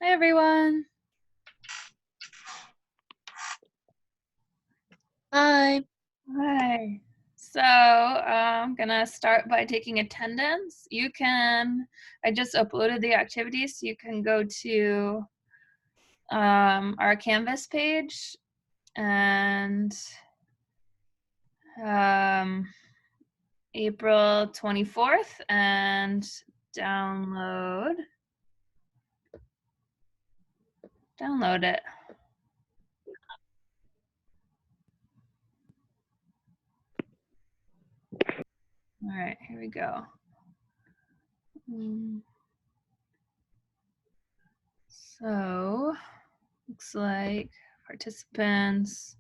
Hi, everyone. Hi. Hi. So I'm gonna start by taking attendance. I just uploaded the activities, so you can go to our Canvas page and um, April 24th and download it. All right, here we go. So looks like participants,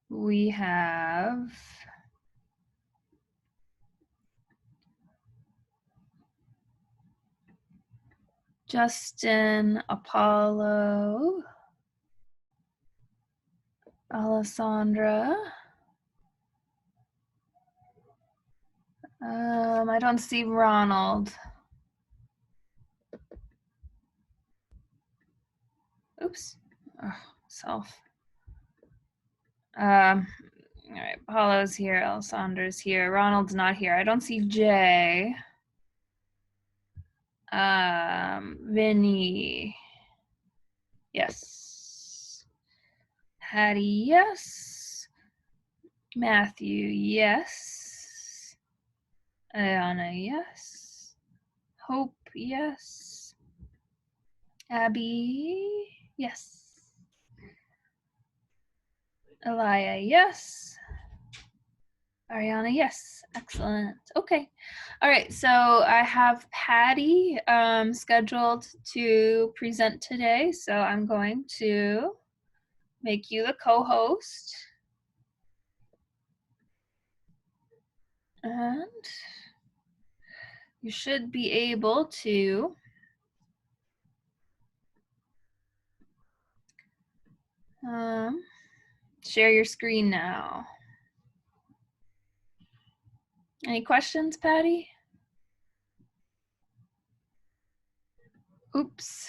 we have Justin, Apollo, Alessandra. I don't see Ronald. Oops. Oh, self. All right, Apollo's here, Alessandra's here, Ronald's not here. I don't see Jay. Vinny. Yes. Hattie, yes. Matthew, yes. Ayana, yes. Hope, yes. Abby, yes. Elia, yes. Ariana, yes. Excellent. Okay. All right. So I have Patty scheduled to present today. So I'm going to make you the co-host. And you should be able to share your screen now. Any questions, Patty? Oops.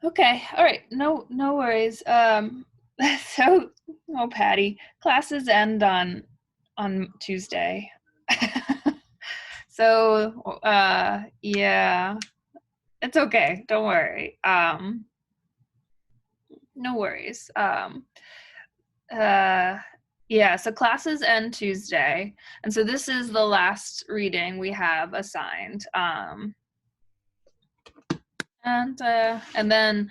Okay. All right. No worries. So, oh, Patty, classes end on Tuesday. So, yeah, it's okay. Don't worry. No worries. Yeah, so classes end Tuesday. And so this is the last reading we have assigned. And then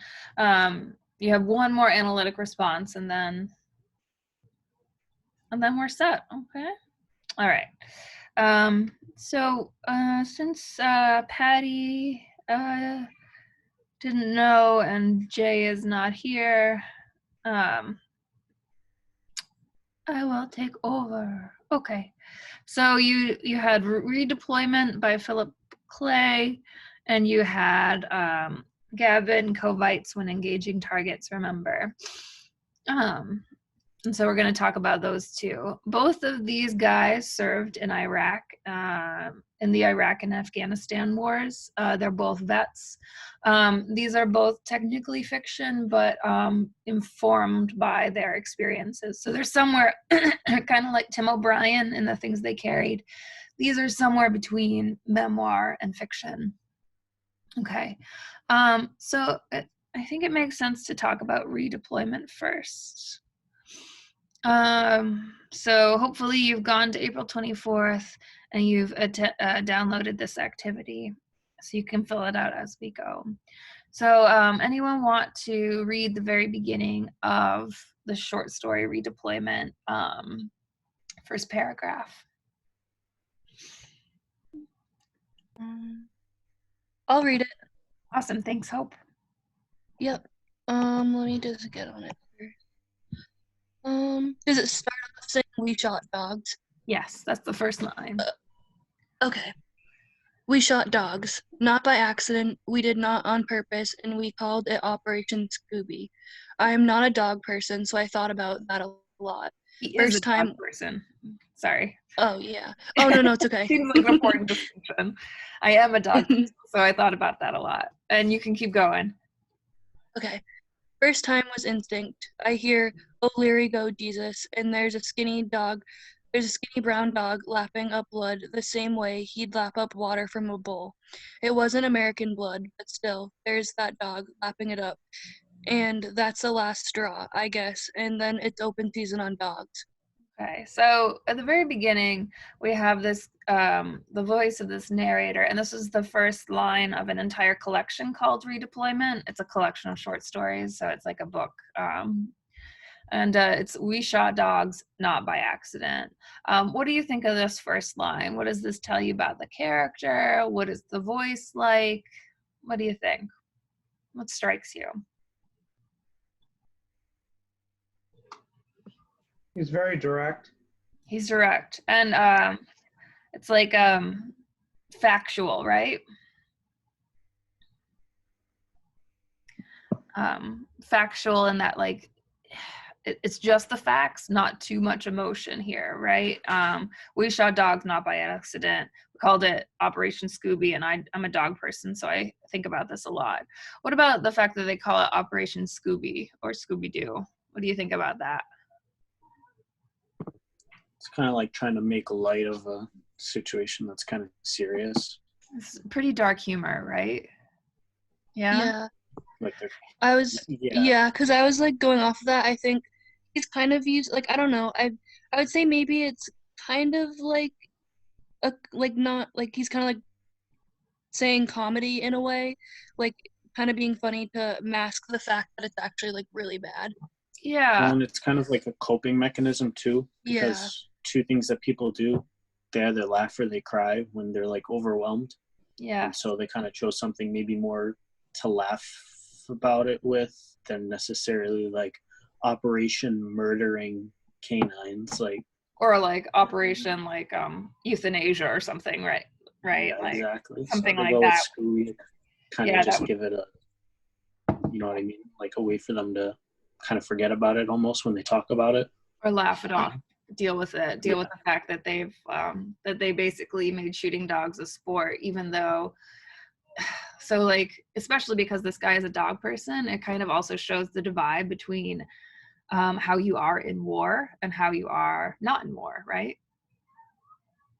you have one more analytic response, and then we're set. Okay. All right. So since Patty didn't know and Jay is not here, I will take over. Okay. So you had Redeployment by Philip Clay, and you had Gavin Kovites When Engaging Targets, remember. And so we're going to talk about those two. Both of these guys served in Iraq, in the Iraq and Afghanistan wars. They're both vets. These are both technically fiction, but informed by their experiences. So they're somewhere kind of like Tim O'Brien and the things they carried. These are somewhere between memoir and fiction. Okay. So I think it makes sense to talk about redeployment first. So hopefully you've gone to April 24th and you've downloaded this activity so you can fill it out as we go. So anyone want to read the very beginning of the short story Redeployment, first paragraph? I'll read it. Awesome, thanks, Hope. Yep. Let me just get on it first. Does it start off saying we shot dogs? Yes, that's the first line. Okay. We shot dogs, not by accident, we did not on purpose, and we called it Operation Scooby. I am not a dog person, so I thought about that a lot. He is a First dog time, person. Sorry. Oh, yeah. Oh, no, it's okay. Seems like an important distinction. I am a dog person, so I thought about that a lot. And you can keep going. Okay. First time was instinct. I hear, "Oh, Leary, go, Jesus," and there's a skinny brown dog lapping up blood the same way he'd lap up water from a bowl. It wasn't American blood, but still, there's that dog lapping it up. And that's the last straw, I guess, and then it's open season on dogs. Okay, so at the very beginning, we have this the voice of this narrator, and this is the first line of an entire collection called Redeployment. It's a collection of short stories, so it's like a book. And it's "We shot dogs, not by accident." What do you think of this first line? What does this tell you about the character? What is the voice like? What do you think? What strikes you? He's very direct. He's direct, and it's like factual, right? Factual in that, like, it's just the facts, not too much emotion here, right? We shot dogs not by accident. We called it Operation Scooby, and I'm a dog person, so I think about this a lot. What about the fact that they call it Operation Scooby or Scooby-Doo? What do you think about that? It's kind of like trying to make light of a situation that's kind of serious. It's pretty dark humor, right? Yeah. Yeah. Like they're I was yeah. because I was like going off of that. I think he's kind of used like I don't know. I would say maybe it's kind of like not like he's kind of like saying comedy in a way, like kind of being funny to mask the fact that it's actually like really bad. Yeah. Well, and it's kind of like a coping mechanism too, Yeah. because two things that people do, they either laugh or they cry when they're like overwhelmed. Yeah. And so they kind of chose something maybe more to laugh about it with than necessarily like Operation Murdering Canines, like, Or like Operation like Euthanasia or something, right? Right. yeah, Like exactly. something So they like go that. with Scooby, kind of Yeah, that just would, give it a, you know what I mean, like a way for them to kind of forget about it almost when they talk about it. or laugh it off, deal with it, deal Yeah. with the fact that they basically made shooting dogs a sport, even though, so like, especially because this guy is a dog person, it kind of also shows the divide between how you are in war and how you are not in war, right?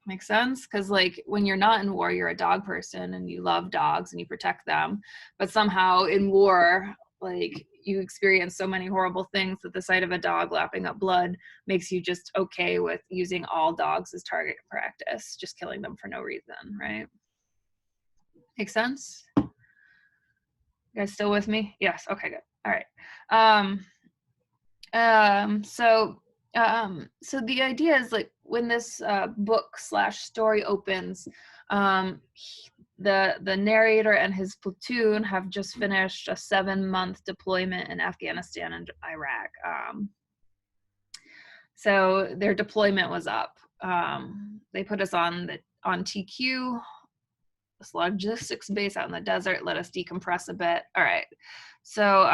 Makes sense? Because like when you're not in war, you're a dog person and you love dogs and you protect them, but somehow in war, like you experience so many horrible things that the sight of a dog lapping up blood makes you just okay with using all dogs as target practice, just killing them for no reason, right? Make sense? You guys still with me? Yes. Okay, good. All right. So the idea is like when this book slash story opens, the narrator and his platoon have just finished a 7-month deployment in Afghanistan and Iraq. So their deployment was up. They put us on TQ, this logistics base out in the desert, let us decompress a bit. All right. So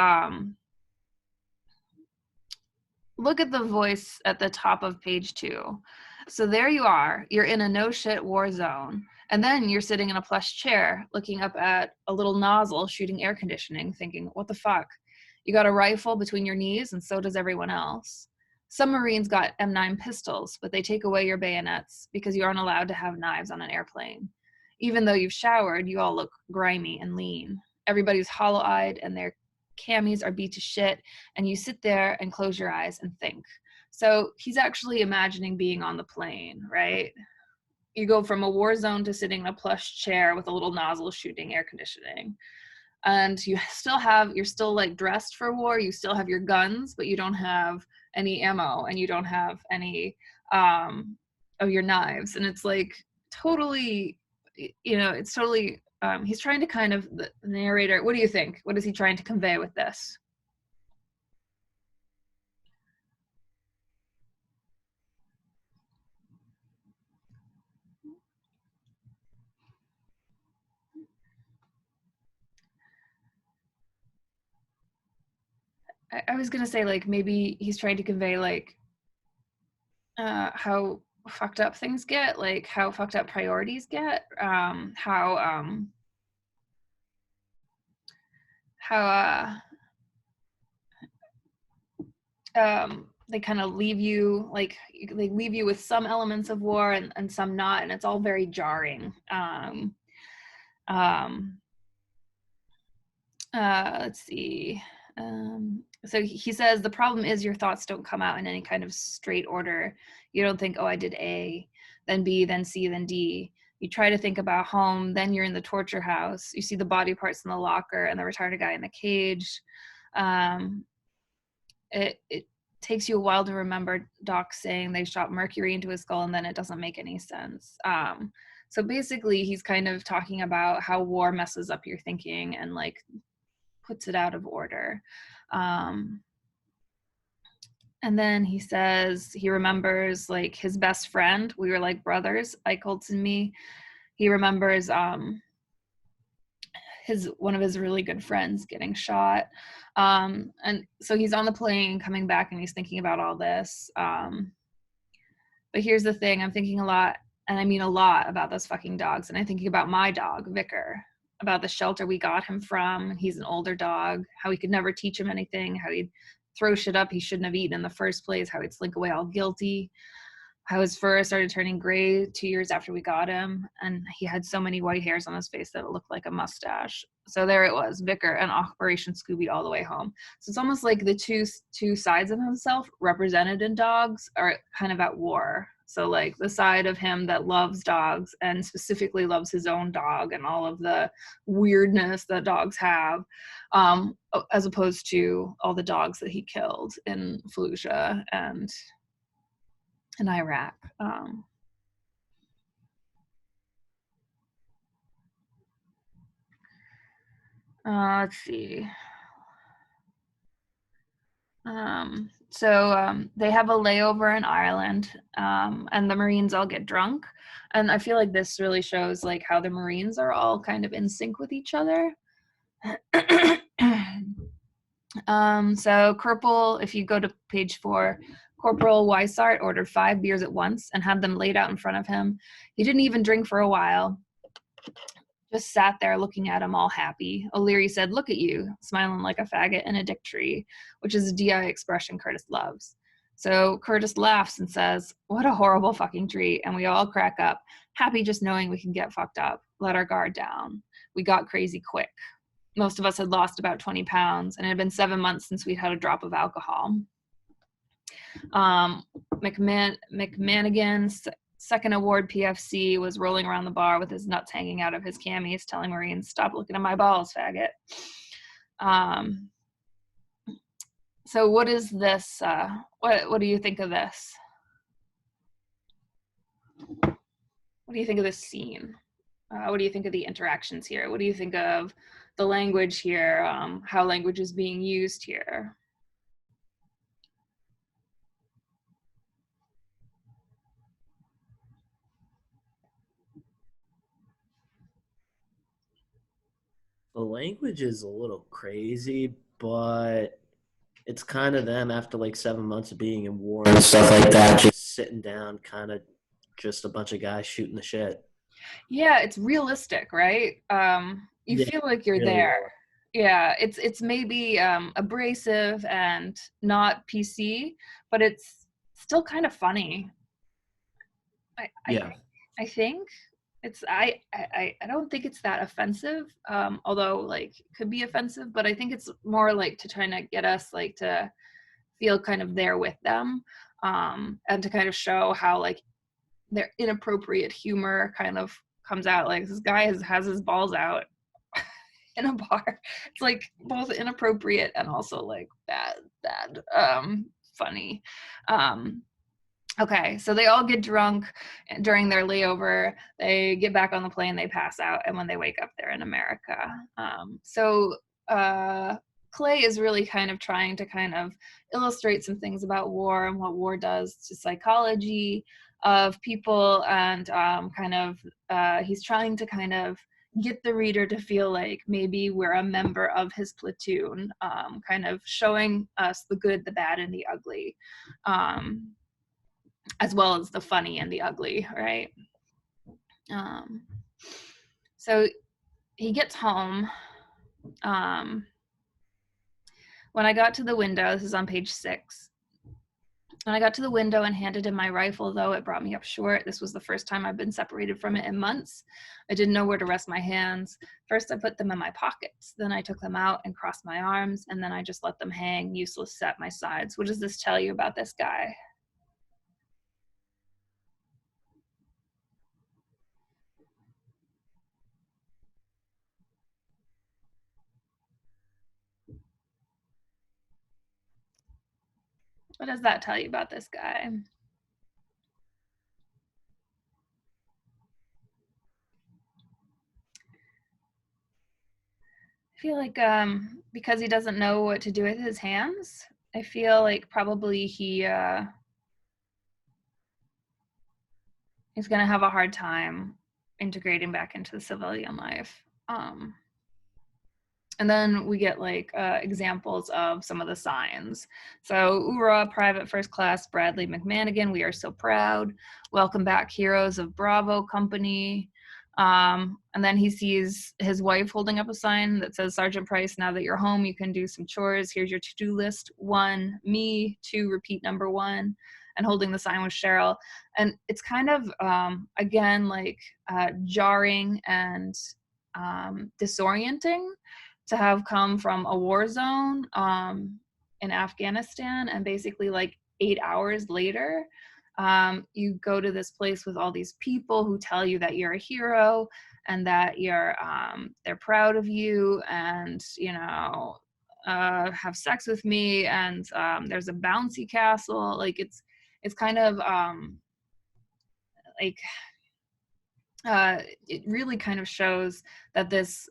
look at the voice at the top of page 2. So there you are, you're in a no shit war zone. And then you're sitting in a plush chair looking up at a little nozzle shooting air conditioning, thinking, what the fuck? You got a rifle between your knees, and so does everyone else. Some Marines got M9 pistols, but they take away your bayonets because you aren't allowed to have knives on an airplane. Even though you've showered, you all look grimy and lean. Everybody's hollow-eyed and their camis are beat to shit, and you sit there and close your eyes and think. So he's actually imagining being on the plane, right? You go from a war zone to sitting in a plush chair with a little nozzle shooting air conditioning. And you're still like dressed for war, you still have your guns, but you don't have any ammo and you don't have any of your knives. And it's like totally, it's totally, he's trying to kind of, the narrator, what do you think? What is he trying to convey with this? I was gonna say like maybe he's trying to convey like how fucked up things get, like how fucked up priorities get, how they kind of leave you, like they leave you with some elements of war and some not, and it's all very jarring. Let's see. So he says the problem is your thoughts don't come out in any kind of straight order. You don't think, oh, I did A, then B, then C, then D. You try to think about home, then you're in the torture house. You see the body parts in the locker and the retarded guy in the cage. It takes you a while to remember Doc saying they shot mercury into his skull, and then it doesn't make any sense. So basically, he's kind of talking about how war messes up your thinking and like puts it out of order. And then he says he remembers like his best friend. We were like brothers, Eichholz and me. He remembers one of his really good friends getting shot. And so he's on the plane coming back and he's thinking about all this. But here's the thing, I'm thinking a lot, and I mean a lot, about those fucking dogs. And I'm thinking about my dog, Vicar, about the shelter we got him from. He's an older dog, how he could never teach him anything, how he'd throw shit up he shouldn't have eaten in the first place, how he'd slink away all guilty, how his fur started turning gray 2 years after we got him, and he had so many white hairs on his face that it looked like a mustache. So there it was, Vicar and Operation Scooby all the way home. So it's almost like the two sides of himself represented in dogs are kind of at war. So like the side of him that loves dogs and specifically loves his own dog and all of the weirdness that dogs have, as opposed to all the dogs that he killed in Fallujah and in Iraq. Let's see. So they have a layover in Ireland, and the Marines all get drunk. And I feel like this really shows like how the Marines are all kind of in sync with each other. So Corporal, if you go to page 4, Corporal Weissart ordered 5 beers at once and had them laid out in front of him. He didn't even drink for a while. Just sat there looking at him all happy. O'Leary said, "Look at you, smiling like a faggot in a dick tree," which is a DI expression Curtis loves. So Curtis laughs and says, "What a horrible fucking treat," and we all crack up, happy just knowing we can get fucked up, let our guard down. We got crazy quick. Most of us had lost about 20 pounds, and it had been 7 months since we'd had a drop of alcohol. McManigan's second award PFC was rolling around the bar with his nuts hanging out of his camis, telling Marines, "Stop looking at my balls, faggot." So what is this? What do you think of this? What do you think of this scene? What do you think of the interactions here? What do you think of the language here? How language is being used here? The language is a little crazy, but it's kind of them after like 7 months of being in war and stuff like that, just sitting down, kind of just a bunch of guys shooting the shit. Yeah, it's realistic, right? You Yeah, feel like you're really there. well. Yeah, it's maybe abrasive and not PC, but it's still kind of funny. Yeah. I think it's I don't think it's that offensive. Although like it could be offensive, but I think it's more like to try to get us like to feel kind of there with them, and to kind of show how like their inappropriate humor kind of comes out. Like this guy has his balls out in a bar. It's like both inappropriate and also like bad, funny. Okay, so they all get drunk during their layover. They get back on the plane, they pass out, and when they wake up, they're in America. So Clay is really kind of trying to kind of illustrate some things about war and what war does to psychology of people, and he's trying to kind of get the reader to feel like maybe we're a member of his platoon, kind of showing us the good, the bad, and the ugly. as well as the funny and the ugly, right? So he gets home. When I got to the window, this is on page 6. When I got to the window and handed him my rifle, though it brought me up short, this was the first time I've been separated from it in months. I didn't know where to rest my hands. First, I put them in my pockets. Then I took them out and crossed my arms, and then I just let them hang, useless at my sides. What does this tell you about this guy? What does that tell you about this guy? I feel like because he doesn't know what to do with his hands, I feel like probably he's going to have a hard time integrating back into the civilian life. And then we get like examples of some of the signs. So, "Oorah, Private First Class Bradley McManigan, we are so proud. Welcome back, heroes of Bravo Company." And then he sees his wife holding up a sign that says, "Sergeant Price, now that you're home, you can do some chores. Here's your to-do list. 1, me. 2, repeat number 1. And holding the sign was Cheryl. And it's kind of, again, like jarring and disorienting to have come from a war zone in Afghanistan, and basically like 8 hours later, you go to this place with all these people who tell you that you're a hero and that you're they're proud of you, and have sex with me, and there's a bouncy castle. Like it's kind of like it really kind of shows that this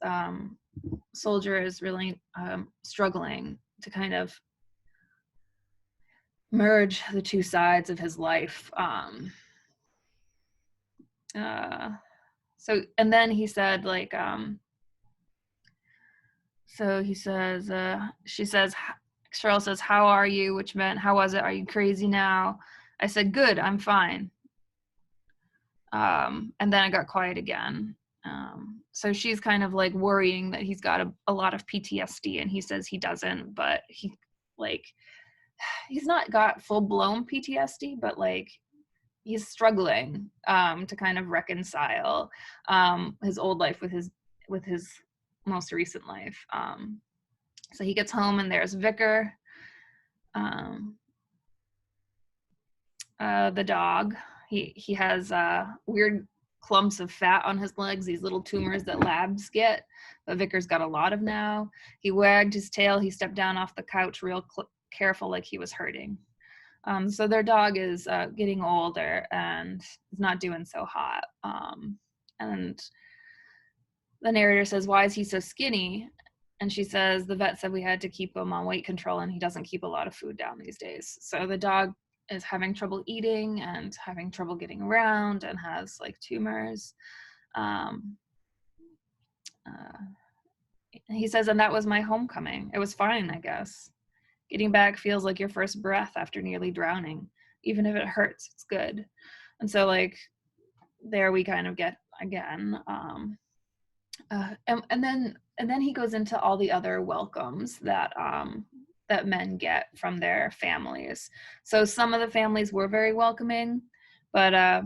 soldier is really struggling to kind of merge the two sides of his life. So, and then he said, like, so he says, Cheryl says, "How are you?" Which meant, "How was it? Are you crazy now?" I said, "Good, I'm fine." And then I got quiet again. So she's kind of like worrying that he's got a lot of PTSD, and he says he doesn't, but he's not got full-blown PTSD, but like he's struggling to kind of reconcile his old life with his most recent life. So he gets home, and there's Vicar, the dog. He has weird clumps of fat on his legs, these little tumors that labs get, but Vicar's got a lot of now. He wagged his tail. He stepped down off the couch real careful, like he was hurting. So their dog is getting older and is not doing so hot. And the narrator says, "Why is he so skinny?" And she says, "The vet said we had to keep him on weight control, and he doesn't keep a lot of food down these days." So the dog is having trouble eating and having trouble getting around and has like tumors. He says, "And that was my homecoming. It was fine, I guess. Getting back feels like your first breath after nearly drowning. Even if it hurts, it's good." And so like there we kind of get again. And then he goes into all the other welcomes that that men get from their families. So some of the families were very welcoming, but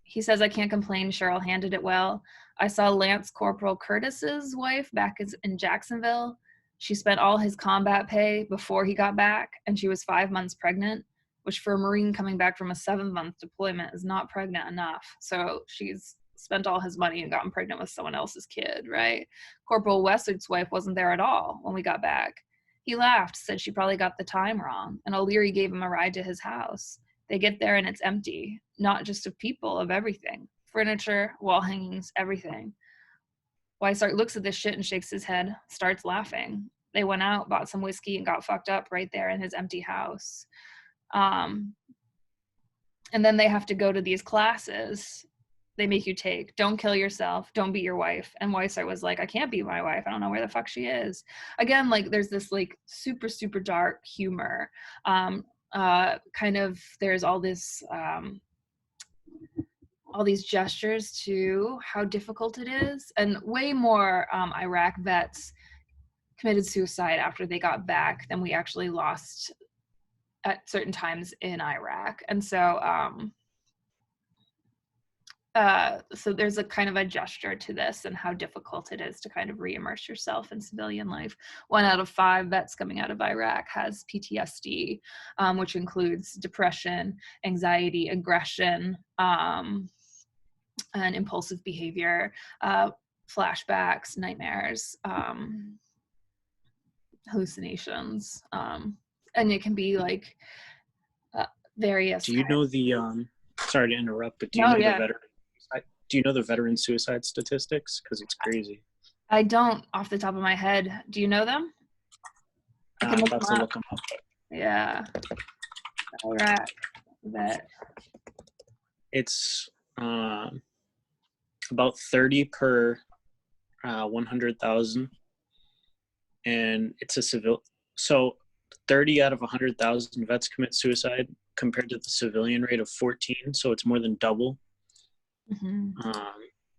he says, "I can't complain. Cheryl handled it well. I saw Lance Corporal Curtis's wife back in Jacksonville. She spent all his combat pay before he got back, and she was 5 months pregnant, which for a Marine coming back from a 7-month deployment is not pregnant enough. So she's spent all his money and gotten pregnant with someone else's kid, right? Corporal Westard's wife wasn't there at all when we got back. He laughed, said she probably got the time wrong, and O'Leary gave him a ride to his house. They get there and it's empty, not just of people, of everything. Furniture, wall hangings, everything. Weissart looks at this shit and shakes his head, starts laughing. They went out, bought some whiskey, and got fucked up right there in his empty house. And then they have to go to these classes they make you take. Don't kill yourself. Don't beat your wife. And Weissart was like, "I can't beat my wife. I don't know where the fuck she is." Again, like there's this like super, super dark humor. kind of there's all this all these gestures to how difficult it is, and way more Iraq vets committed suicide after they got back than we actually lost at certain times in Iraq. And so there's a kind of a gesture to this and how difficult it is to kind of re-immerse yourself in civilian life. 1 out of 5 vets coming out of Iraq has PTSD, which includes depression, anxiety, aggression, and impulsive behavior, flashbacks, nightmares, hallucinations, and it can be like various. Do you know the sorry to interrupt, but do you No, know yeah. the veteran? Do you know the veteran suicide statistics? Because it's crazy. I don't off the top of my head. Do you know them? I can I'm look about them to up. look them up. Yeah. Iraq vet. It's about 30 per 100,000, and it's a civil. So 30 out of 100,000 vets commit suicide compared to the civilian rate of 14. So it's more than double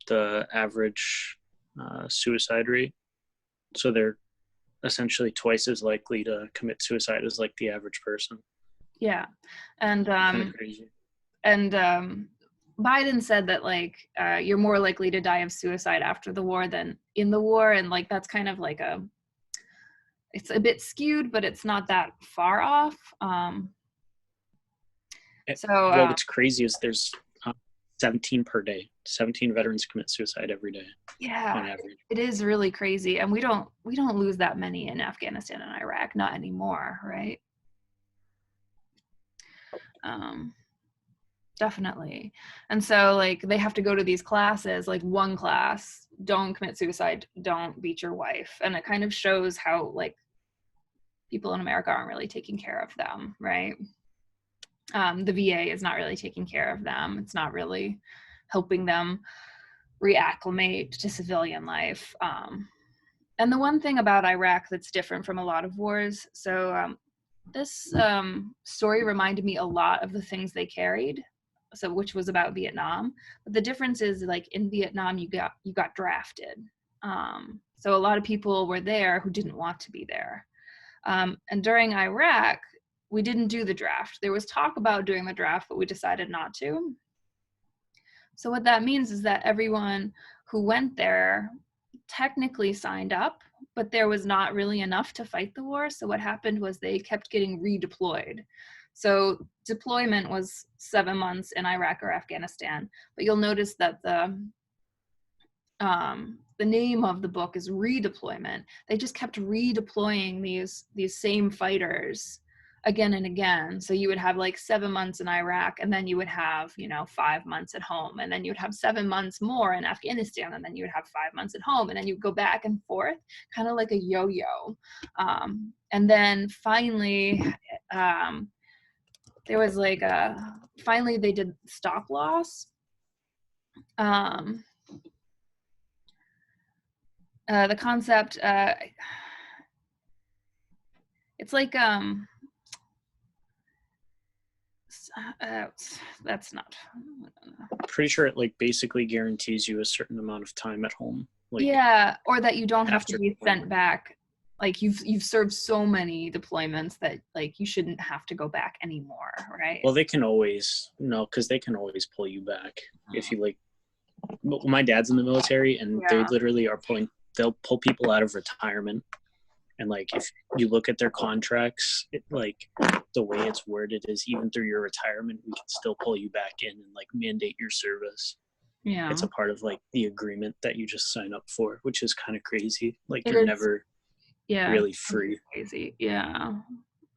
the average suicide rate. So they're essentially twice as likely to commit suicide as like the average person. Yeah. And Kind of crazy. and Biden said that like you're more likely to die of suicide after the war than in the war, and like that's kind of like it's a bit skewed, but it's not that far off. Well, what's crazy is there's 17 per day. 17 veterans commit suicide every day. Yeah, on average. it is really crazy, and we don't lose that many in Afghanistan and Iraq, not anymore, right? Definitely. And so like they have to go to these classes, like one class, don't commit suicide, don't beat your wife, and it kind of shows how like people in America aren't really taking care of them, right? The VA is not really taking care of them. It's not really helping them reacclimate to civilian life. And the one thing about Iraq that's different from a lot of wars, so this story reminded me a lot of the things they carried, so which was about Vietnam. But the difference is like in Vietnam, you got drafted. So a lot of people were there who didn't want to be there. And during Iraq, we didn't do the draft. There was talk about doing the draft, but we decided not to. So what that means is that everyone who went there technically signed up, but there was not really enough to fight the war. So what happened was they kept getting redeployed. So deployment was 7 months in Iraq or Afghanistan, but you'll notice that the name of the book is Redeployment. They just kept redeploying these same fighters again and again. So you would have like 7 months in Iraq, and then you would have 5 months at home, and then you would have 7 months more in Afghanistan, and then you would have 5 months at home, and then you go back and forth, kind of like a yo-yo. And then finally there was like finally they did stop loss. The concept, it's like that's not. Pretty sure it like basically guarantees you a certain amount of time at home. Like, yeah, or that you don't have to after be deployment. sent back. Like you've served so many deployments that like you shouldn't have to go back anymore, right? Well, they can always because they can always pull you back if you like. My dad's in the military, and they literally are they'll pull people out of retirement, and like if you look at their contracts, like the way it's worded is even through your retirement, we can still pull you back in and like mandate your service. Yeah, It's a part of like the agreement that you just sign up for, which is kind of crazy. Like it you're is, never really free. Crazy, yeah.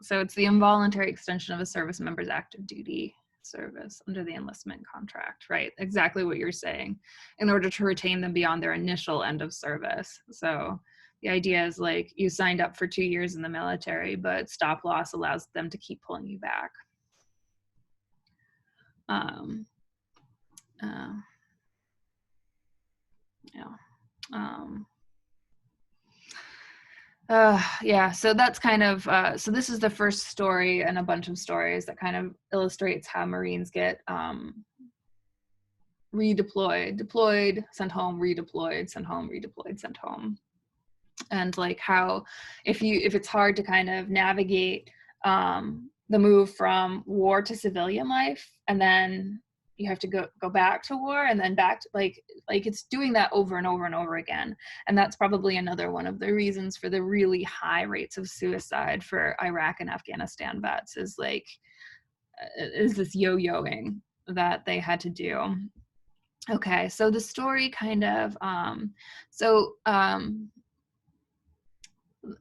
So it's the involuntary extension of a service member's active duty service under the enlistment contract, right? Exactly what you're saying, in order to retain them beyond their initial end of service. So the idea is like you signed up for 2 years in the military, but stop loss allows them to keep pulling you back. Yeah, so that's kind of so this is the first story in a bunch of stories that kind of illustrates how Marines get redeployed, deployed, sent home, redeployed, sent home, redeployed, sent home. And like how if it's hard to kind of navigate the move from war to civilian life, and then you have to go back to war, and then back to like it's doing that over and over and over again. And that's probably another one of the reasons for the really high rates of suicide for Iraq and Afghanistan vets is like is this yo-yoing that they had to do. Okay, so the story kind of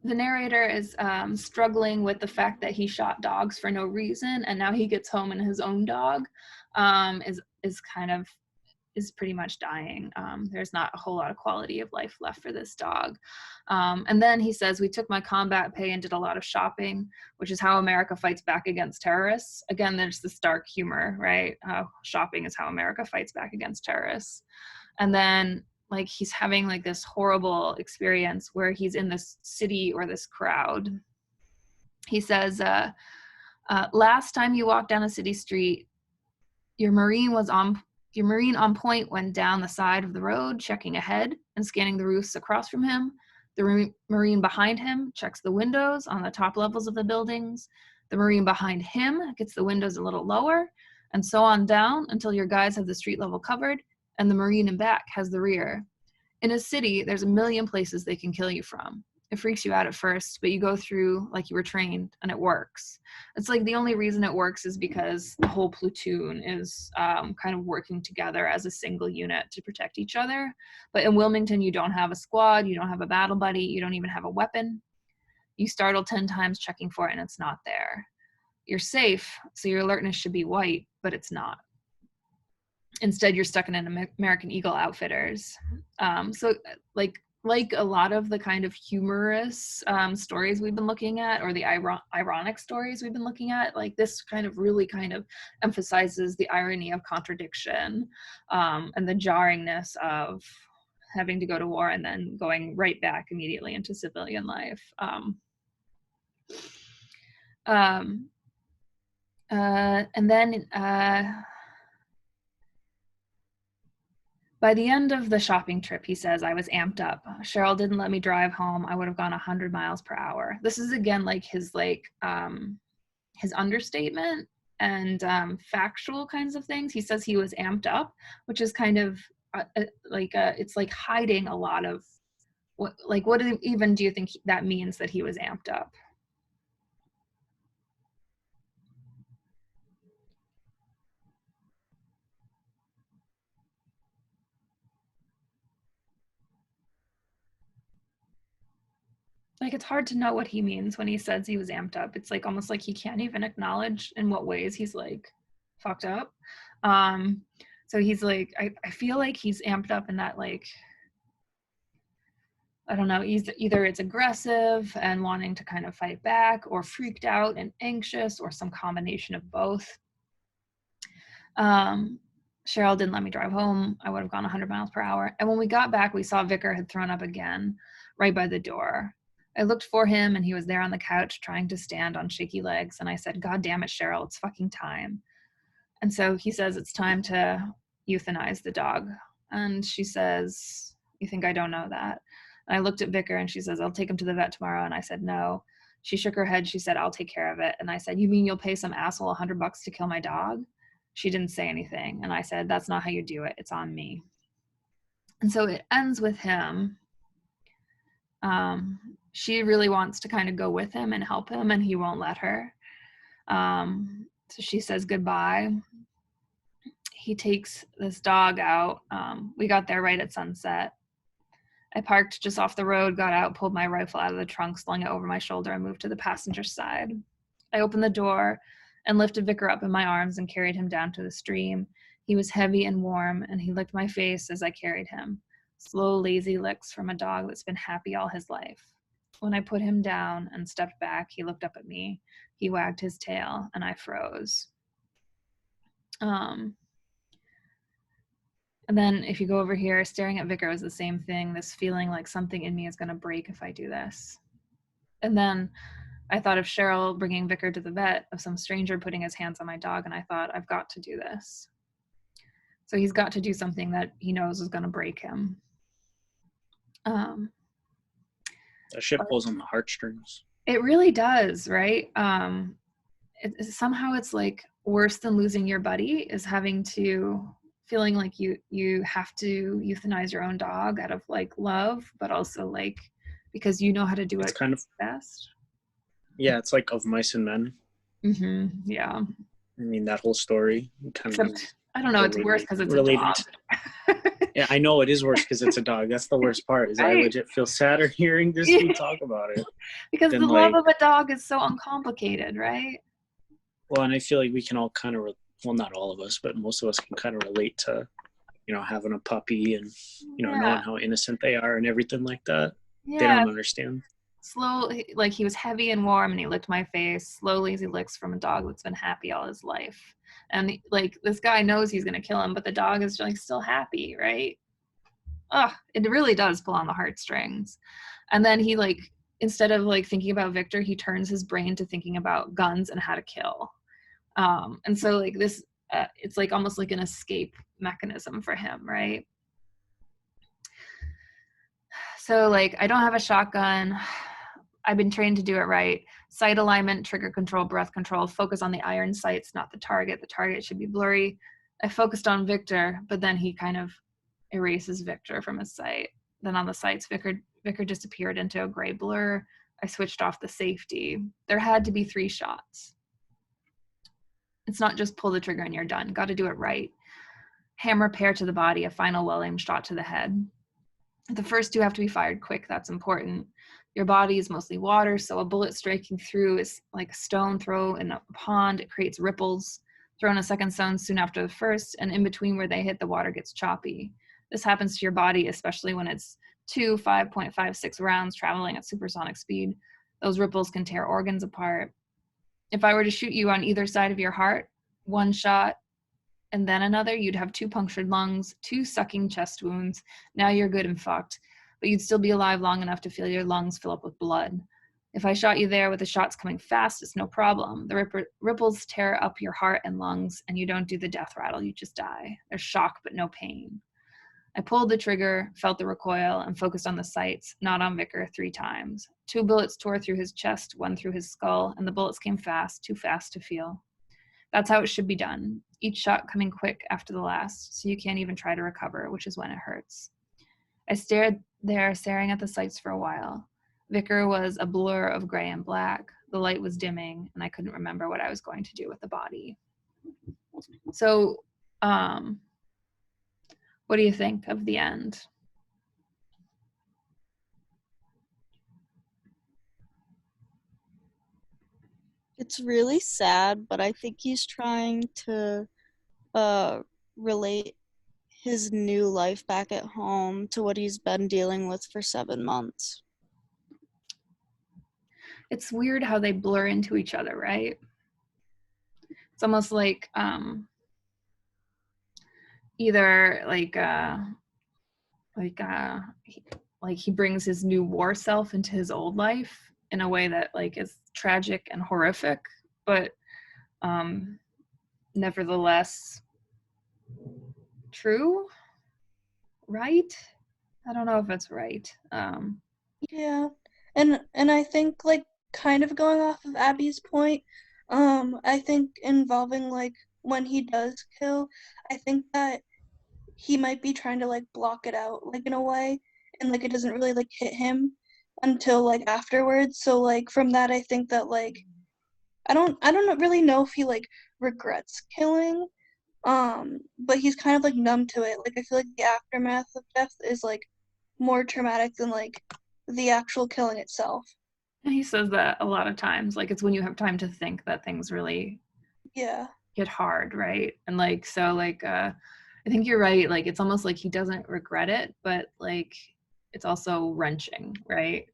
the narrator is struggling with the fact that he shot dogs for no reason, and now he gets home and his own dog is pretty much dying. There's not a whole lot of quality of life left for this dog. And then he says, we took my combat pay and did a lot of shopping, which is how America fights back against terrorists. Again, there's this dark humor, right? Shopping is how America fights back against terrorists. And then like he's having like this horrible experience where he's in this city or this crowd. He says, last time you walked down a city street, your Marine on point went down the side of the road, checking ahead and scanning the roofs across from him. The Marine behind him checks the windows on the top levels of the buildings. The Marine behind him gets the windows a little lower, and so on down until your guys have the street level covered and the Marine in back has the rear. In a city, there's a million places they can kill you from. It freaks you out at first, but you go through like you were trained and it works. It's like the only reason it works is because the whole platoon is kind of working together as a single unit to protect each other. But in Wilmington, you don't have a squad, you don't have a battle buddy, you don't even have a weapon. You startle 10 times checking for it and it's not there. You're safe, so your alertness should be white, but it's not. Instead, you're stuck in an American Eagle Outfitters. So like a lot of the kind of humorous stories we've been looking at, or the ironic stories we've been looking at, like this kind of really kind of emphasizes the irony of contradiction and the jarringness of having to go to war and then going right back immediately into civilian life. And then by the end of the shopping trip, he says, I was amped up. Cheryl didn't let me drive home. I would have gone 100 miles per hour. This is again like his understatement and factual kinds of things. He says he was amped up, which is kind of it's like hiding a lot of what even do you think that means that he was amped up? Like it's hard to know what he means when he says he was amped up. It's like almost like he can't even acknowledge in what ways he's like fucked up. So he's like, I feel like he's amped up in that like, I don't know, either it's aggressive and wanting to kind of fight back, or freaked out and anxious, or some combination of both. Cheryl didn't let me drive home. I would have gone 100 miles per hour. And when we got back, we saw Vicar had thrown up again right by the door. I looked for him and he was there on the couch trying to stand on shaky legs. And I said, God damn it, Cheryl, it's fucking time. And so he says, it's time to euthanize the dog. And she says, you think I don't know that? And I looked at Vicar and she says, I'll take him to the vet tomorrow. And I said, no. She shook her head. She said, I'll take care of it. And I said, you mean you'll pay some asshole $100 to kill my dog? She didn't say anything. And I said, that's not how you do it. It's on me. And so it ends with him. She really wants to kind of go with him and help him, and he won't let her. So she says goodbye. He takes this dog out. We got there right at sunset. I parked just off the road, got out, pulled my rifle out of the trunk, slung it over my shoulder, and moved to the passenger side. I opened the door and lifted Vicar up in my arms and carried him down to the stream. He was heavy and warm, and he licked my face as I carried him. Slow, lazy licks from a dog that's been happy all his life. When I put him down and stepped back, he looked up at me. He wagged his tail, and I froze. And then if you go over here, staring at Vicar was the same thing, this feeling like something in me is going to break if I do this. And then I thought of Cheryl bringing Vicar to the vet, of some stranger putting his hands on my dog, and I thought, I've got to do this. So he's got to do something that he knows is going to break him. That shit pulls on the heartstrings. It really does, right? Somehow it's like worse than losing your buddy is having to feeling like you have to euthanize your own dog out of like love, but also like because you know how to do It's it kind of, best. yeah, it's like Of Mice and Men. Yeah. I mean, that whole story kind of. Except I don't know. It's worse because it's related a dog. Yeah, I know it is worse because it's a dog. That's the worst part. Is I Right. legit feel sadder hearing this dude talk about it. Because Then, the love like- of a dog is so uncomplicated, right? Well, and I feel like we can all kind of, well, not all of us, but most of us can kind of relate to, you know, having a puppy and, you know, knowing how innocent they are and everything like that. They Yeah. don't understand. Slowly, like he was heavy and warm and he licked my face slowly as he licks from a dog that's been happy all his life. And like this guy knows he's gonna kill him, but the dog is like still happy, right? It really does pull on the heartstrings. And then he like, instead of like thinking about Victor, he turns his brain to thinking about guns and how to kill. And so like this, it's like almost like an escape mechanism for him, right? So like I don't have a shotgun. I've been trained to do it right. Sight alignment, trigger control, breath control, focus on the iron sights, not the target. The target should be blurry. I focused on Victor, but then he kind of erases Victor from his sight. Then on the sights, Vicar disappeared into a gray blur. I switched off the safety. There had to be 3 shots. It's not just pull the trigger and you're done. Got to do it right. Hammer pair to the body, a final well-aimed shot to the head. The first 2 have to be fired quick. That's important. Your body is mostly water, so a bullet striking through is like a stone throw in a pond. It creates ripples. Throw in a second stone soon after the first, and in between where they hit, the water gets choppy. This happens to your body, especially when it's 2 5.56 rounds traveling at supersonic speed. Those ripples can tear organs apart. If I were to shoot you on either side of your heart, 1 shot, and then another, you'd have 2 punctured lungs, 2 sucking chest wounds. Now you're good and fucked, but you'd still be alive long enough to feel your lungs fill up with blood. If I shot you there with the shots coming fast, it's no problem. The ripples tear up your heart and lungs, and you don't do the death rattle, you just die. There's shock, but no pain. I pulled the trigger, felt the recoil, and focused on the sights, not on Vicar, 3 times. 2 bullets tore through his chest, 1 through his skull, and the bullets came fast, too fast to feel. That's how it should be done. Each shot coming quick after the last, so you can't even try to recover, which is when it hurts. I stared there, staring at the sights for a while. Vicar was a blur of gray and black. The light was dimming, and I couldn't remember what I was going to do with the body. So, what do you think of the end? It's really sad, but I think he's trying to relate his new life back at home to what he's been dealing with for 7 months. It's weird how they blur into each other, right? It's almost like either he brings his new war self into his old life in a way that like is tragic and horrific, but nevertheless true, right? I don't know if it's right. Yeah, and I think like kind of going off of Abby's point, I think involving like when he does kill, I think that he might be trying to like block it out like in a way, and like it doesn't really like hit him until like afterwards. So like from that, I think that like I don't really know if he like regrets killing, but he's kind of like numb to it. Like I feel like the aftermath of death is like more traumatic than like the actual killing itself. And he says that a lot of times, like it's when you have time to think that things really Yeah. get hard, right? And like so like I think you're right, like it's almost like he doesn't regret it, but like it's also wrenching, right?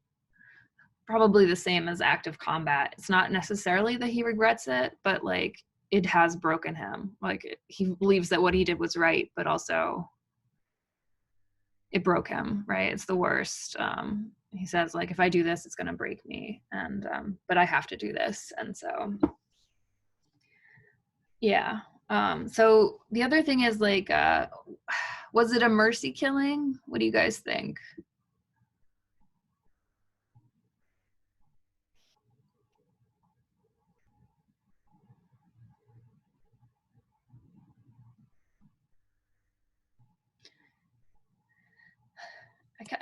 Probably the same as active combat. It's not necessarily that he regrets it, but like it has broken him. Like he believes that what he did was right, but also it broke him, right? It's the worst. he says like, if I do this, it's going to break me, and but I have to do this. And so yeah. So the other thing is like, was it a mercy killing? What do you guys think?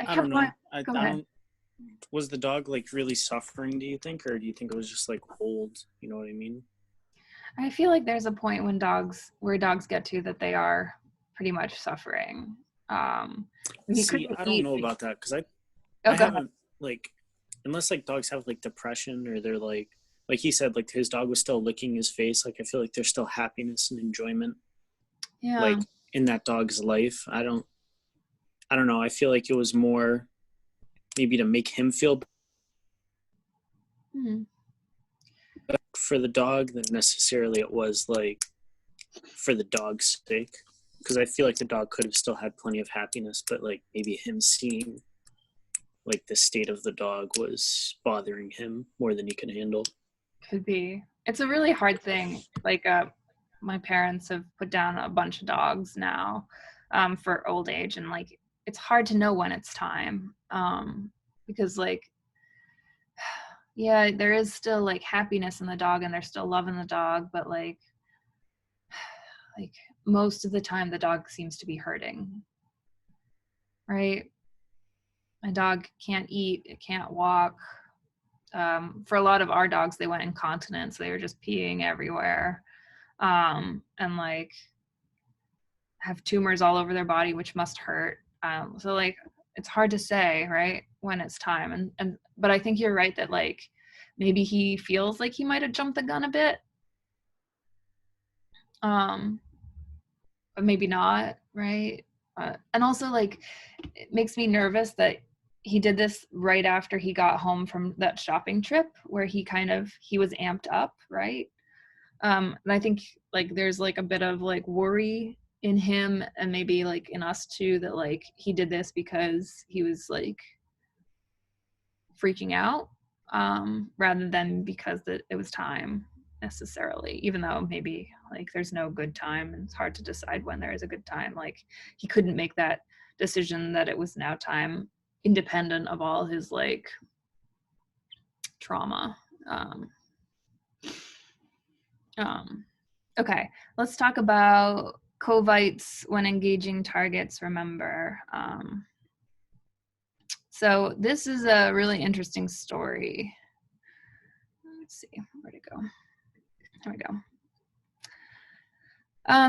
I don't know. I Go ahead. don't. Was the dog like really suffering? Do you think, or do you think it was just like old? You know what I mean? I feel like there's a point when where dogs get to that they are pretty much suffering. He See, couldn't I don't eat. know about that because I Oh, go ahead. haven't like unless like dogs have like depression or they're like he said like his dog was still licking his face. Like I feel like there's still happiness and enjoyment Yeah. like in that dog's life. I don't know. I feel like it was more maybe to make him feel Mhm. better for the dog than necessarily it was like for the dog's sake. Because I feel like the dog could have still had plenty of happiness, but like maybe him seeing like the state of the dog was bothering him more than he could handle. Could be. It's a really hard thing. Like, my parents have put down a bunch of dogs now, for old age, and like, it's hard to know when it's time, because like, yeah, there is still like happiness in the dog, and they're still loving the dog, but like most of the time, the dog seems to be hurting. Right? My dog can't eat, it can't walk. For a lot of our dogs, they went incontinent, so they were just peeing everywhere, and like have tumors all over their body, which must hurt. So like, it's hard to say, right, when it's time. And but I think you're right that like maybe he feels like he might have jumped the gun a bit, but maybe not, right? And also like, it makes me nervous that he did this right after he got home from that shopping trip where he was amped up, right? And I think like there's like a bit of like worry in him, and maybe like in us too, that like he did this because he was like freaking out, rather than because it was time necessarily, even though maybe like there's no good time and it's hard to decide when there is a good time. Like, he couldn't make that decision that it was now time independent of all his like trauma. Okay, let's talk about covites when engaging targets. Remember, so this is a really interesting story. Let's see, where'd it go? There we go.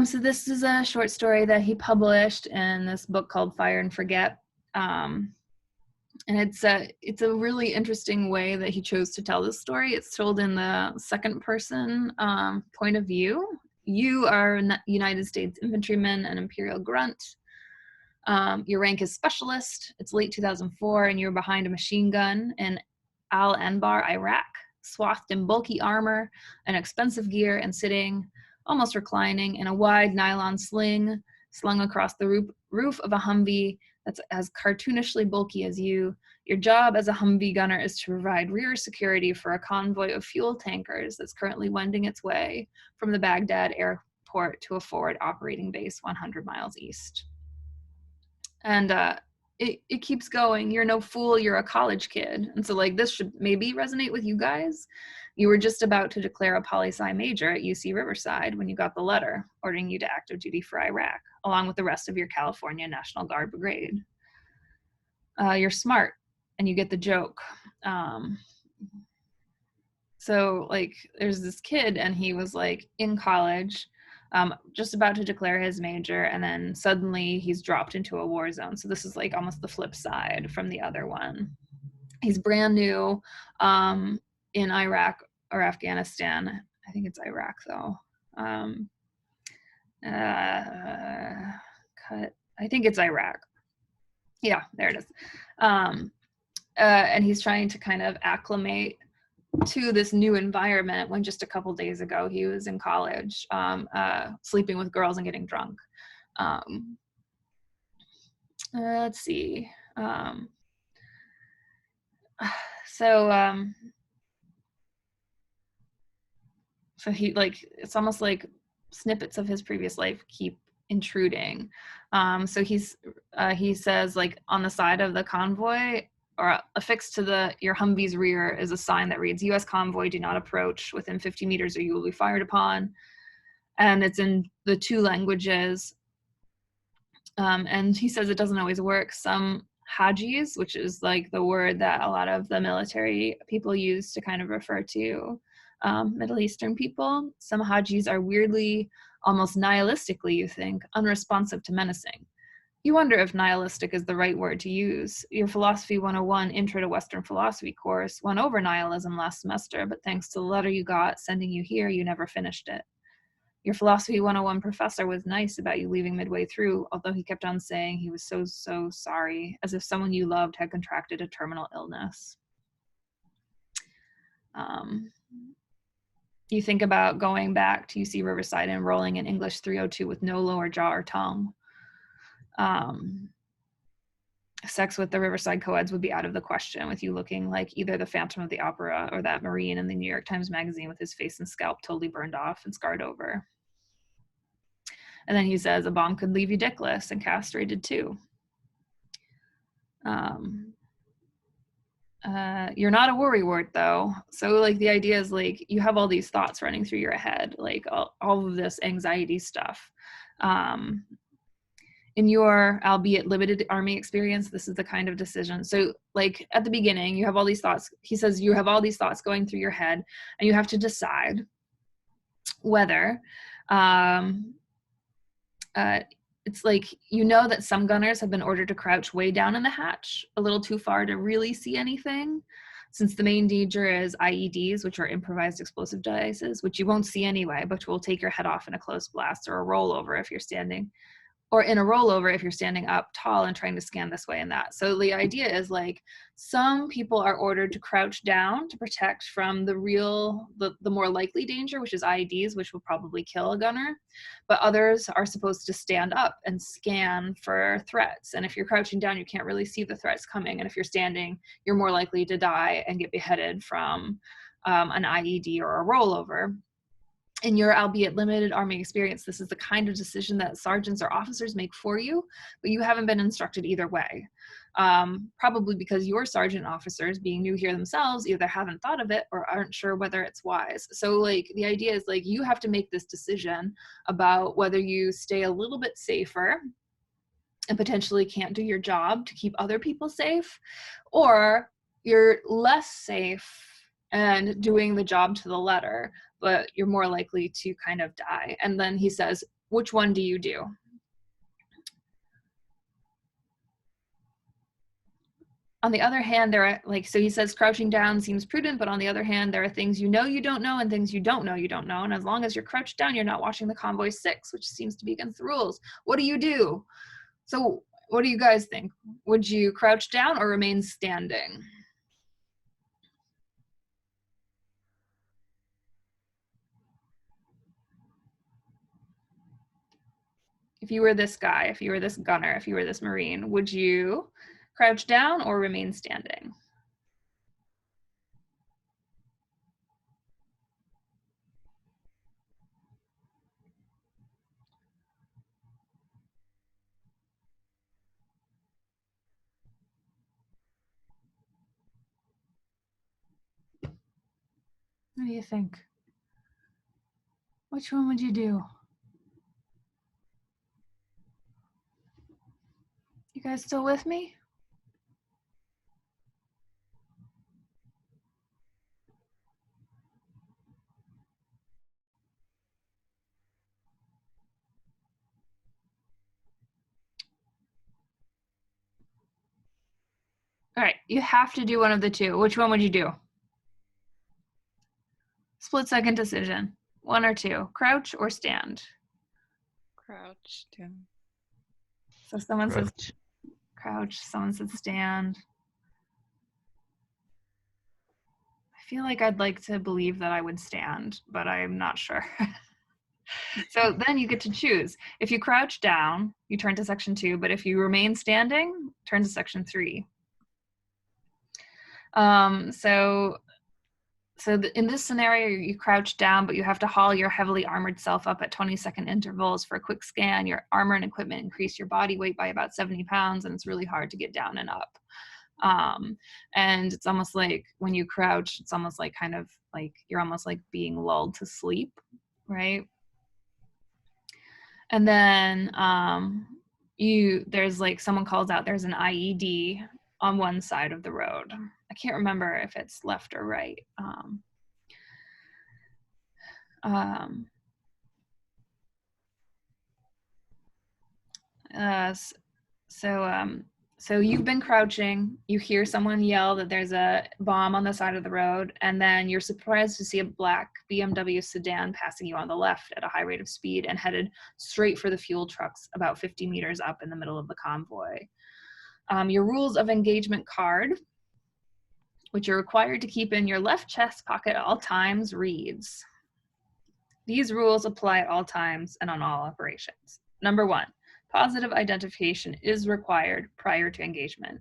So this is a short story that he published in this book called Fire and Forget. And it's a really interesting way that he chose to tell this story. It's told in the second person point of view. You are a United States infantryman and Imperial Grunt. Your rank is specialist. It's late 2004, and you're behind a machine gun in Al Anbar, Iraq, swathed in bulky armor and expensive gear, and sitting, almost reclining, in a wide nylon sling slung across the roof of a Humvee that's as cartoonishly bulky as you. Your job as a Humvee gunner is to provide rear security for a convoy of fuel tankers that's currently wending its way from the Baghdad airport to a forward operating base 100 miles east. And it keeps going. You're no fool, you're a college kid. And so like, this should maybe resonate with you guys. You were just about to declare a poli-sci major at UC Riverside when you got the letter ordering you to active duty for Iraq, along with the rest of your California National Guard brigade. You're smart, and you get the joke. So like, there's this kid, and he was like in college, just about to declare his major, and then suddenly he's dropped into a war zone. So this is like almost the flip side from the other one. He's brand new in Iraq or Afghanistan. I think it's Iraq though. I think it's Iraq. Yeah, there it is. And he's trying to kind of acclimate to this new environment when just a couple days ago he was in college, sleeping with girls and getting drunk. Let's see. So so he like it's almost like snippets of his previous life keep intruding. So he says like on the side of the convoy or affixed to your Humvee's rear is a sign that reads U.S. convoy, do not approach within 50 meters or you will be fired upon. And it's in the 2 languages. And he says it doesn't always work. Some hajis, which is like the word that a lot of the military people use to kind of refer to Middle Eastern people, some hajis are weirdly, almost nihilistically, you think, unresponsive to menacing. You wonder if nihilistic is the right word to use. Your Philosophy 101 Intro to Western Philosophy course went over nihilism last semester, but thanks to the letter you got sending you here, you never finished it. Your Philosophy 101 professor was nice about you leaving midway through, although he kept on saying he was so sorry, as if someone you loved had contracted a terminal illness. You think about going back to UC Riverside and enrolling in English 302 with no lower jaw or tongue. Sex with the Riverside co-eds would be out of the question with you looking like either the Phantom of the Opera or that Marine in the New York Times Magazine with his face and scalp totally burned off and scarred over. And then he says a bomb could leave you dickless and castrated too. You're not a worrywart though. So like the idea is like you have all these thoughts running through your head, like all of this anxiety stuff. In your albeit limited Army experience, this is the kind of decision. So like at the beginning, you have all these thoughts. He says you have all these thoughts going through your head and you have to decide whether it's like, you know that some gunners have been ordered to crouch way down in the hatch, a little too far to really see anything, since the main danger is IEDs, which are improvised explosive devices, which you won't see anyway, but will take your head off in a close blast or a rollover if you're standing, or in a rollover if you're standing up tall and trying to scan this way and that. So the idea is like some people are ordered to crouch down to protect from the more likely danger, which is IEDs, which will probably kill a gunner. But others are supposed to stand up and scan for threats. And if you're crouching down, you can't really see the threats coming. And if you're standing, you're more likely to die and get beheaded from an IED or a rollover. In your albeit limited Army experience, this is the kind of decision that sergeants or officers make for you, but you haven't been instructed either way. Probably because your sergeant officers, being new here themselves, either haven't thought of it or aren't sure whether it's wise. So like the idea is like you have to make this decision about whether you stay a little bit safer and potentially can't do your job to keep other people safe, or you're less safe and doing the job to the letter, but you're more likely to kind of die. And then he says, which one do you do? On the other hand, there are so he says crouching down seems prudent, but on the other hand, there are things you know you don't know and things you don't know you don't know. And as long as you're crouched down, you're not watching the Convoy 6, which seems to be against the rules. What do you do? So what do you guys think? Would you crouch down or remain standing? If you were this guy, if you were this gunner, if you were this Marine, would you crouch down or remain standing? What do you think? Which one would you do? You guys still with me? All right, you have to do one of the two. Which one would you do? Split second decision. One or two. Crouch or stand? Crouch down. So someone says crouch, someone says stand. I feel like I'd like to believe that I would stand, but I'm not sure. So then you get to choose. If you crouch down, you turn to section 2, but if you remain standing, turn to section 3. In this scenario, you crouch down, but you have to haul your heavily armored self up at 20-second intervals for a quick scan. Your armor and equipment increase your body weight by about 70 pounds, and it's really hard to get down and up. And it's almost like when you crouch, it's almost like kind of like you're almost like being lulled to sleep, right? And then there's like someone calls out there's an IED on one side of the road. I can't remember if it's left or right. So you've been crouching, you hear someone yell that there's a bomb on the side of the road, and then you're surprised to see a black BMW sedan passing you on the left at a high rate of speed and headed straight for the fuel trucks about 50 meters up in the middle of the convoy. Your rules of engagement card, which you're required to keep in your left chest pocket at all times, reads, these rules apply at all times and on all operations. Number 1, positive identification is required prior to engagement.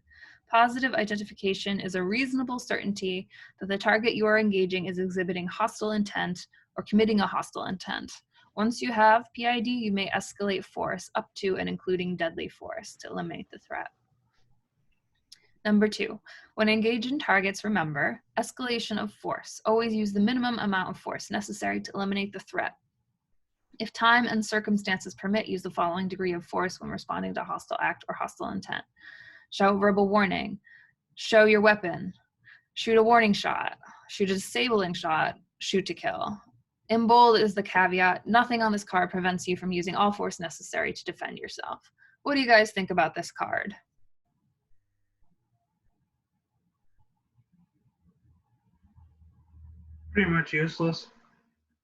Positive identification is a reasonable certainty that the target you are engaging is exhibiting hostile intent or committing a hostile intent. Once you have PID, you may escalate force up to and including deadly force to eliminate the threat. Number 2, when engaging targets, remember, escalation of force. Always use the minimum amount of force necessary to eliminate the threat. If time and circumstances permit, use the following degree of force when responding to a hostile act or hostile intent. Show verbal warning, show your weapon, shoot a warning shot, shoot a disabling shot, shoot to kill. In bold is the caveat, nothing on this card prevents you from using all force necessary to defend yourself. What do you guys think about this card? Pretty much useless.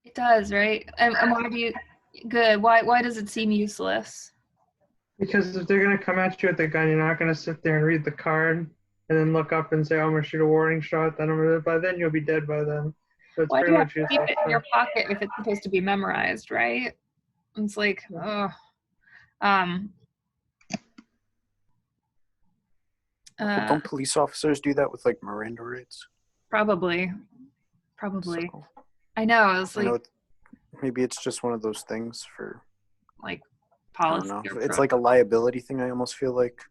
It does, right? And why do you, good, why does it seem useless? Because if they're going to come at you with a gun, you're not going to sit there and read the card and then look up and say, oh, I'm going to shoot a warning shot. Then by then, you'll be dead by then. So it's Why do pretty you have much to keep useless. it in your pocket if it's supposed to be memorized, right? It's like, But don't police officers do that with like Miranda rights? probably. So, I know, it's I like, know maybe it's just one of those things for, like I don't policy. know. or It's like a liability thing, I almost feel like.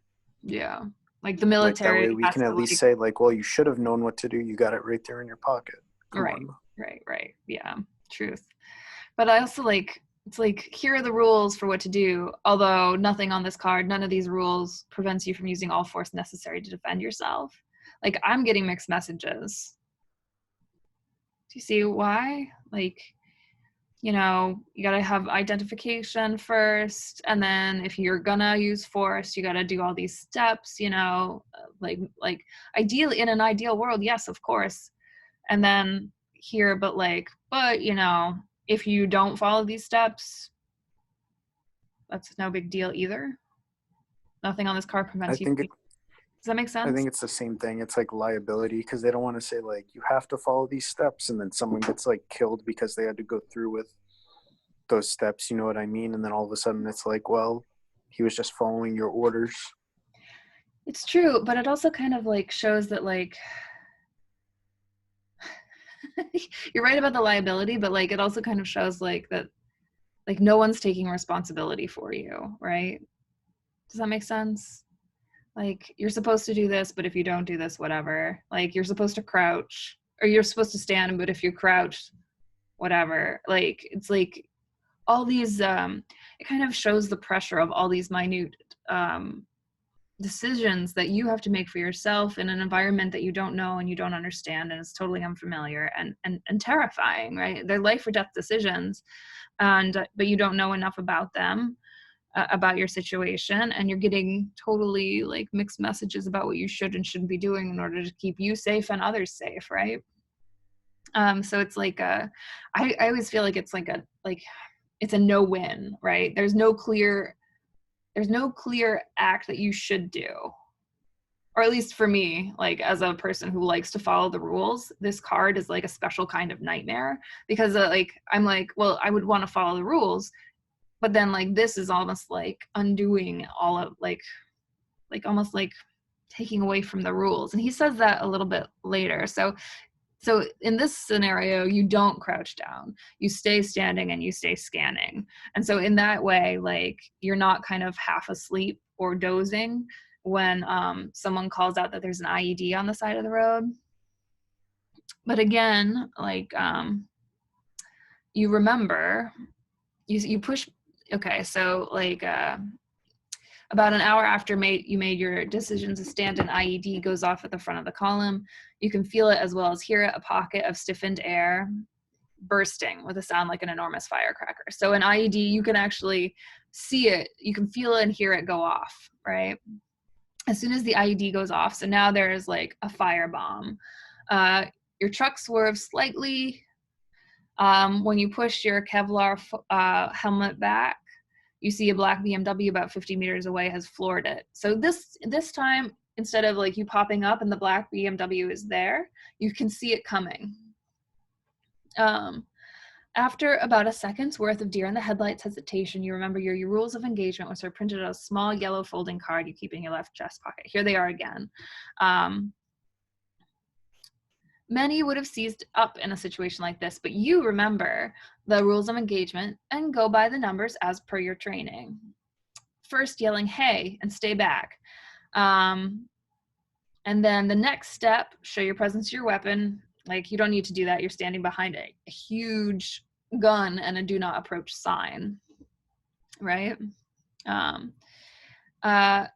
yeah, like the Like that military. way we has can to, at least like- say like, well, you should have known what to do. You got it right there in your pocket. Come Right. on. Right. Yeah, truth. But I also like, it's like, here are the rules for what to do. Although nothing on this card, none of these rules prevents you from using all force necessary to defend yourself. Like, I'm getting mixed messages. Do you see why? Like, you know, you gotta have identification first, and then if you're gonna use force, you gotta do all these steps, you know, like ideally, in an ideal world, yes, of course. And then here, but you know, if you don't follow these steps, that's no big deal either. Nothing on this card prevents you. think it- Does that make sense? I think it's the same thing. It's like liability because they don't want to say like you have to follow these steps and then someone gets like killed because they had to go through with those steps. You know what I mean? And then all of a sudden it's like, well, he was just following your orders. It's true, but it also kind of like shows that like you're right about the liability, but like it also kind of shows like that like no one's taking responsibility for you, right? Does that make sense? Like, you're supposed to do this, but if you don't do this, whatever. Like, you're supposed to crouch, or you're supposed to stand, but if you crouch, whatever. Like, it's like all these, it kind of shows the pressure of all these minute decisions that you have to make for yourself in an environment that you don't know and you don't understand, and it's totally unfamiliar and terrifying, right? They're life or death decisions, but you don't know enough about them. About your situation, and you're getting totally like mixed messages about what you should and shouldn't be doing in order to keep you safe and others safe, right? So it's like I always feel like it's like it's a no-win, right? There's no clear act that you should do, or at least for me, like as a person who likes to follow the rules, this card is like a special kind of nightmare because like I'm like, well, I would want to follow the rules. But then like this is almost like undoing all of like almost like taking away from the rules. And he says that a little bit later. So in this scenario, you don't crouch down. You stay standing and you stay scanning. And so in that way, like, you're not kind of half asleep or dozing when someone calls out that there's an IED on the side of the road. But again, like, you remember, you push, okay, so like, about an hour after you made your decision to stand, an IED goes off at the front of the column. You can feel it as well as hear it, a pocket of stiffened air bursting with a sound like an enormous firecracker. So an IED, you can actually see it, you can feel it and hear it go off, right? As soon as the IED goes off, so now there's like a firebomb. Your truck swerves slightly. When you push your Kevlar helmet back, you see a black BMW about 50 meters away has floored it. So this time, instead of like you popping up and the black BMW is there, you can see it coming. After about a second's worth of deer in the headlights hesitation, you remember your rules of engagement, which are printed on a small yellow folding card you keep in your left chest pocket. Here they are again. Many would have seized up in a situation like this, but you remember the rules of engagement and go by the numbers as per your training. First, yelling, hey, and stay back. And then the next step, show your presence to your weapon. Like, you don't need to do that. You're standing behind a huge gun and a do not approach sign, right? But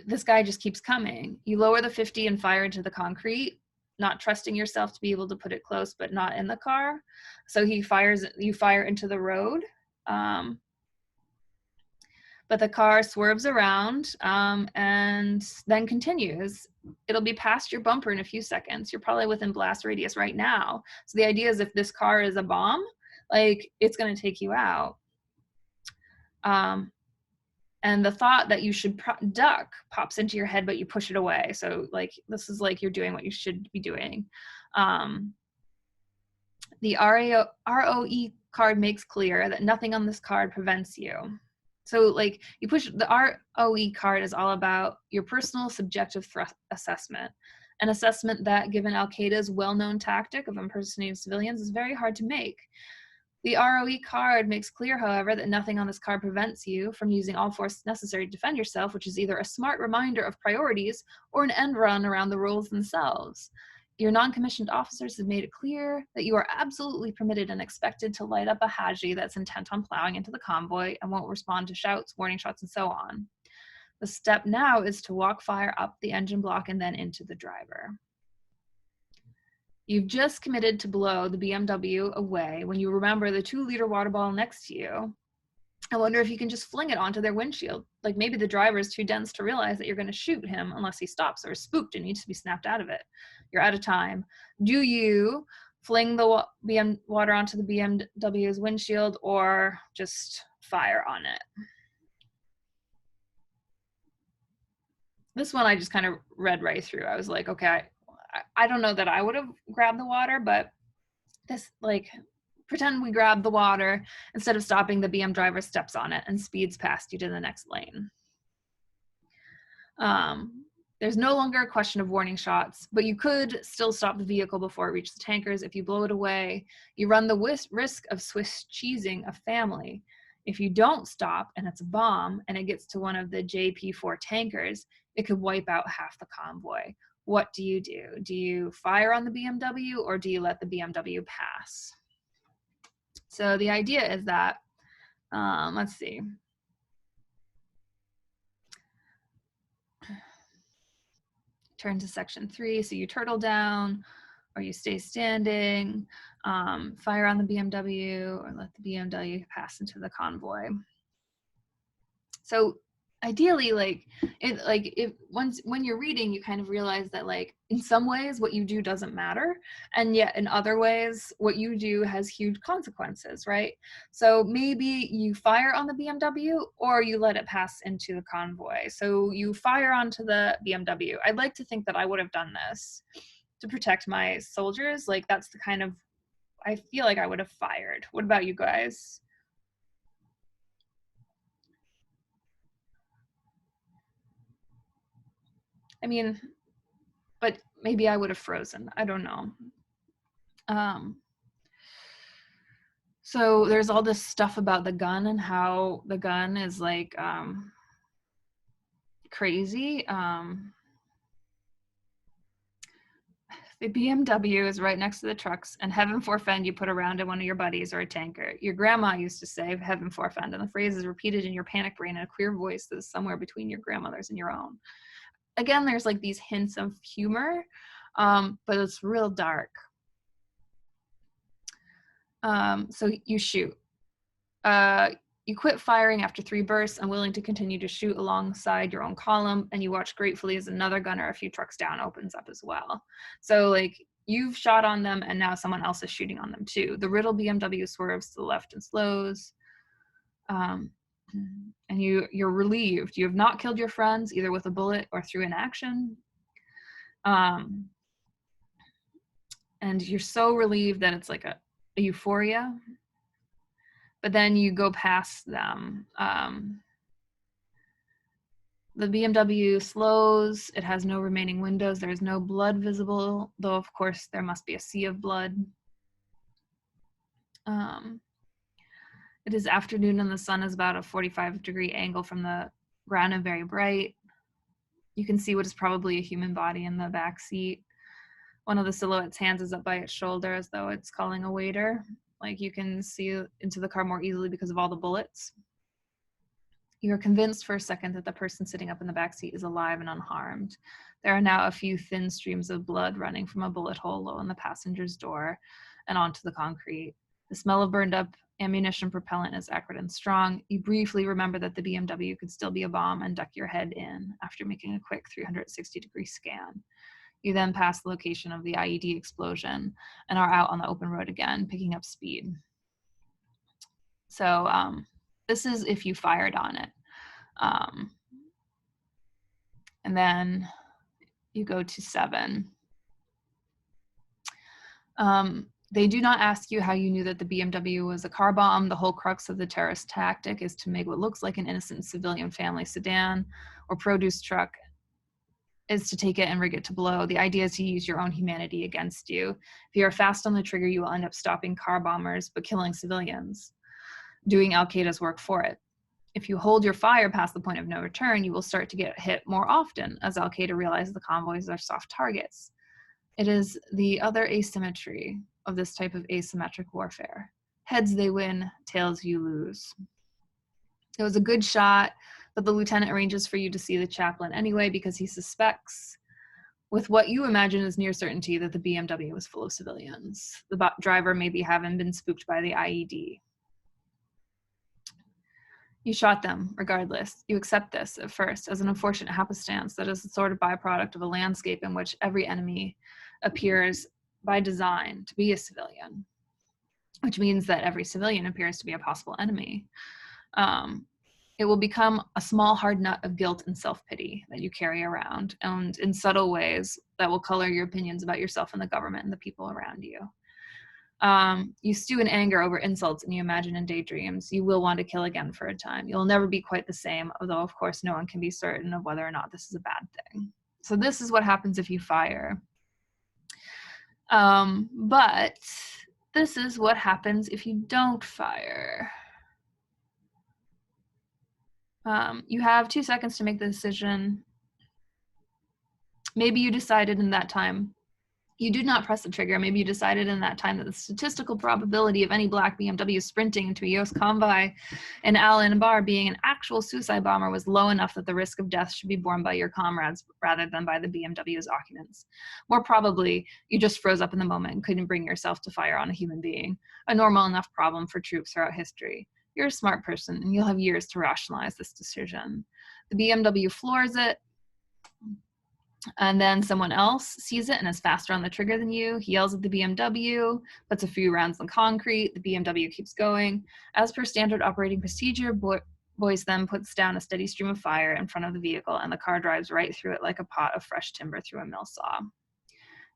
this guy just keeps coming. You lower the 50 and fire into the concrete, not trusting yourself to be able to put it close, but not in the car. So you fire into the road. But the car swerves around and then continues. It'll be past your bumper in a few seconds. You're probably within blast radius right now. So the idea is if this car is a bomb, like, it's going to take you out. And the thought that you should duck pops into your head, but you push it away. So like, this is like you're doing what you should be doing. The ROE card makes clear that nothing on this card prevents you. So like, you push the ROE card is all about your personal subjective threat assessment, an assessment that, given Al-Qaeda's well-known tactic of impersonating civilians, is very hard to make. The ROE card makes clear, however, that nothing on this card prevents you from using all force necessary to defend yourself, which is either a smart reminder of priorities or an end run around the rules themselves. Your non-commissioned officers have made it clear that you are absolutely permitted and expected to light up a Haji that's intent on plowing into the convoy and won't respond to shouts, warning shots, and so on. The step now is to walk fire up the engine block and then into the driver. You've just committed to blow the BMW away when you remember the 2-liter water bottle next to you. I wonder if you can just fling it onto their windshield. Like, maybe the driver is too dense to realize that you're going to shoot him unless he stops or is spooked and needs to be snapped out of it. You're out of time. Do you fling the water onto the BMW's windshield or just fire on it? This one I just kind of read right through. I was like, okay, I don't know that I would have grabbed the water, but this, like, pretend we grab the water. Instead of stopping, the BM driver steps on it and speeds past you to the next lane. There's no longer a question of warning shots, but you could still stop the vehicle before it reaches the tankers. If you blow it away, you run the risk of Swiss cheesing a family. If you don't stop and it's a bomb and it gets to one of the JP4 tankers, it could wipe out half the convoy. What do? Do you fire on the BMW or do you let the BMW pass? So the idea is that, let's see. Turn to section 3. So you turtle down or you stay standing, fire on the BMW or let the BMW pass into the convoy. So ideally, when you're reading, you kind of realize that, like, in some ways what you do doesn't matter, and yet in other ways what you do has huge consequences, right? So maybe you fire on the BMW or you let it pass into the convoy. So you fire onto the BMW. I'd like to think that I would have done this to protect my soldiers. Like, that's the kind of, I feel like I would have fired. What about you guys? I mean, but maybe I would have frozen. I don't know. So there's all this stuff about the gun and how the gun is like crazy. The BMW is right next to the trucks, and heaven forfend you put a round in one of your buddies or a tanker. Your grandma used to say heaven forfend, and the phrase is repeated in your panic brain in a clear voice that is somewhere between your grandmother's and your own. Again, there's like these hints of humor, but it's real dark. So you shoot. You quit firing after 3 bursts, unwilling to continue to shoot alongside your own column, and you watch gratefully as another gunner a few trucks down opens up as well. So like you've shot on them and now someone else is shooting on them too. The Riddle BMW swerves to the left and slows. And you're relieved. You have not killed your friends either with a bullet or through inaction. And you're so relieved that it's like a euphoria. But then you go past them. The BMW slows. It has no remaining windows. There is no blood visible, though of course there must be a sea of blood. It is afternoon and the sun is about a 45-degree angle from the ground and very bright. You can see what is probably a human body in the back seat. One of the silhouette's hands is up by its shoulder as though it's calling a waiter. Like you can see into the car more easily because of all the bullets. You're convinced for a second that the person sitting up in the back seat is alive and unharmed. There are now a few thin streams of blood running from a bullet hole low in the passenger's door and onto the concrete. The smell of burned up ammunition propellant is acrid and strong. You briefly remember that the BMW could still be a bomb and duck your head in after making a quick 360-degree scan. You then pass the location of the IED explosion and are out on the open road again, picking up speed. So this is if you fired on it. And then you go to 7. They do not ask you how you knew that the BMW was a car bomb. The whole crux of the terrorist tactic is to make what looks like an innocent civilian family sedan or produce truck is to take it and rig it to blow. The idea is to use your own humanity against you. If you are fast on the trigger, you will end up stopping car bombers, but killing civilians, doing Al-Qaeda's work for it. If you hold your fire past the point of no return, you will start to get hit more often as Al-Qaeda realizes the convoys are soft targets. It is the other asymmetry of this type of asymmetric warfare. Heads they win, tails you lose. It was a good shot, but the lieutenant arranges for you to see the chaplain anyway because he suspects, with what you imagine is near certainty, that the BMW was full of civilians. The driver maybe having been spooked by the IED. You shot them, regardless. You accept this, at first, as an unfortunate happenstance that is a sort of byproduct of a landscape in which every enemy appears by design to be a civilian, which means that every civilian appears to be a possible enemy. It will become a small hard nut of guilt and self-pity that you carry around, and in subtle ways that will color your opinions about yourself and the government and the people around you. You stew in anger over insults and you imagine in daydreams. You will want to kill again for a time. You'll never be quite the same, although of course no one can be certain of whether or not this is a bad thing. So this is what happens if you fire. But this is what happens if you don't fire. You have 2 seconds to make the decision. Maybe you decided in that time, you did not press the trigger. Maybe you decided in that time that the statistical probability of any black BMW sprinting into a US convoy in Al-Anbar being an actual suicide bomber was low enough that the risk of death should be borne by your comrades rather than by the BMW's occupants. More probably, you just froze up in the moment and couldn't bring yourself to fire on a human being, a normal enough problem for troops throughout history. You're a smart person and you'll have years to rationalize this decision. The BMW floors it, and then someone else sees it and is faster on the trigger than you. He yells at the BMW, puts a few rounds in concrete. The BMW keeps going. As per standard operating procedure, Boyce then puts down a steady stream of fire in front of the vehicle, and the car drives right through it like a pot of fresh timber through a mill saw.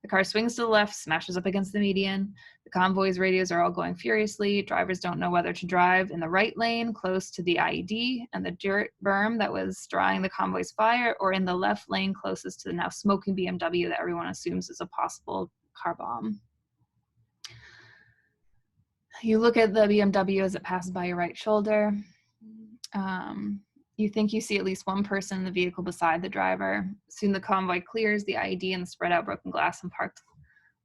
The car swings to the left, smashes up against the median. The convoy's radios are all going furiously. Drivers don't know whether to drive in the right lane close to the IED and the dirt berm that was drawing the convoy's fire, or in the left lane closest to the now smoking BMW that everyone assumes is a possible car bomb. You look at the BMW as it passes by your right shoulder. You think you see at least one person in the vehicle beside the driver. Soon the convoy clears, the IED and the spread out broken glass and parked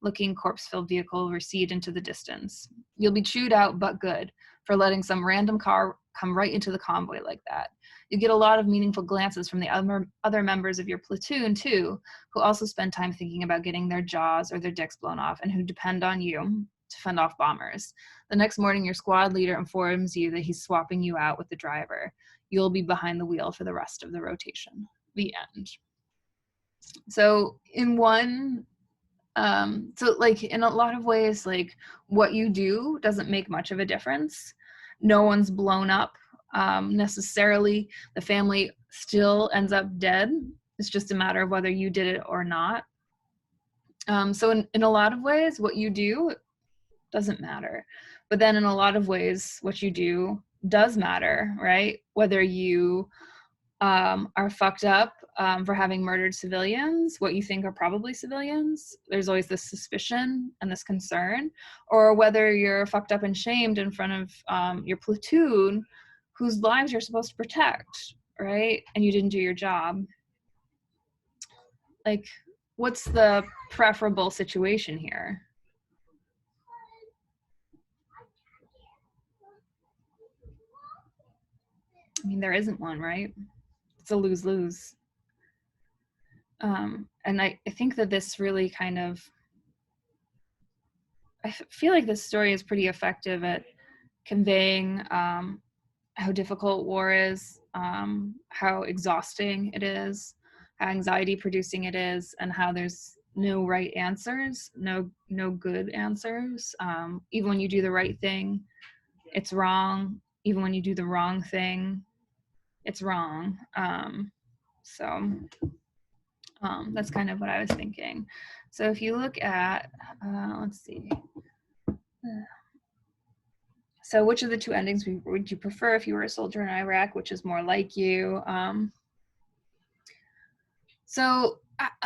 looking corpse-filled vehicle recede into the distance. You'll be chewed out, but good, for letting some random car come right into the convoy like that. You get a lot of meaningful glances from the other members of your platoon, too, who also spend time thinking about getting their jaws or their dicks blown off and who depend on you to fend off bombers. The next morning, your squad leader informs you that he's swapping you out with the driver. You'll be behind the wheel for the rest of the rotation. The end. So in one, so like in a lot of ways, like what you do doesn't make much of a difference. No one's blown up necessarily. The family still ends up dead. It's just a matter of whether you did it or not. So in a lot of ways, what you do doesn't matter. But then in a lot of ways, what you do does matter, right? Whether you are fucked up for having murdered civilians, what you think are probably civilians, there's always this suspicion and this concern, or whether you're fucked up and shamed in front of your platoon whose lives you're supposed to protect, right? And you didn't do your job. Like, what's the preferable situation here? I mean, there isn't one, right? It's a lose-lose. And I think that this really kind of, I feel like this story is pretty effective at conveying how difficult war is, how exhausting it is, how anxiety-producing it is, and how there's no right answers, no good answers. Even when you do the right thing, it's wrong. Even when you do the wrong thing, it's wrong. That's kind of what I was thinking. So if you look at, let's see. So which of the two endings would you prefer if you were a soldier in Iraq? Which is more like you?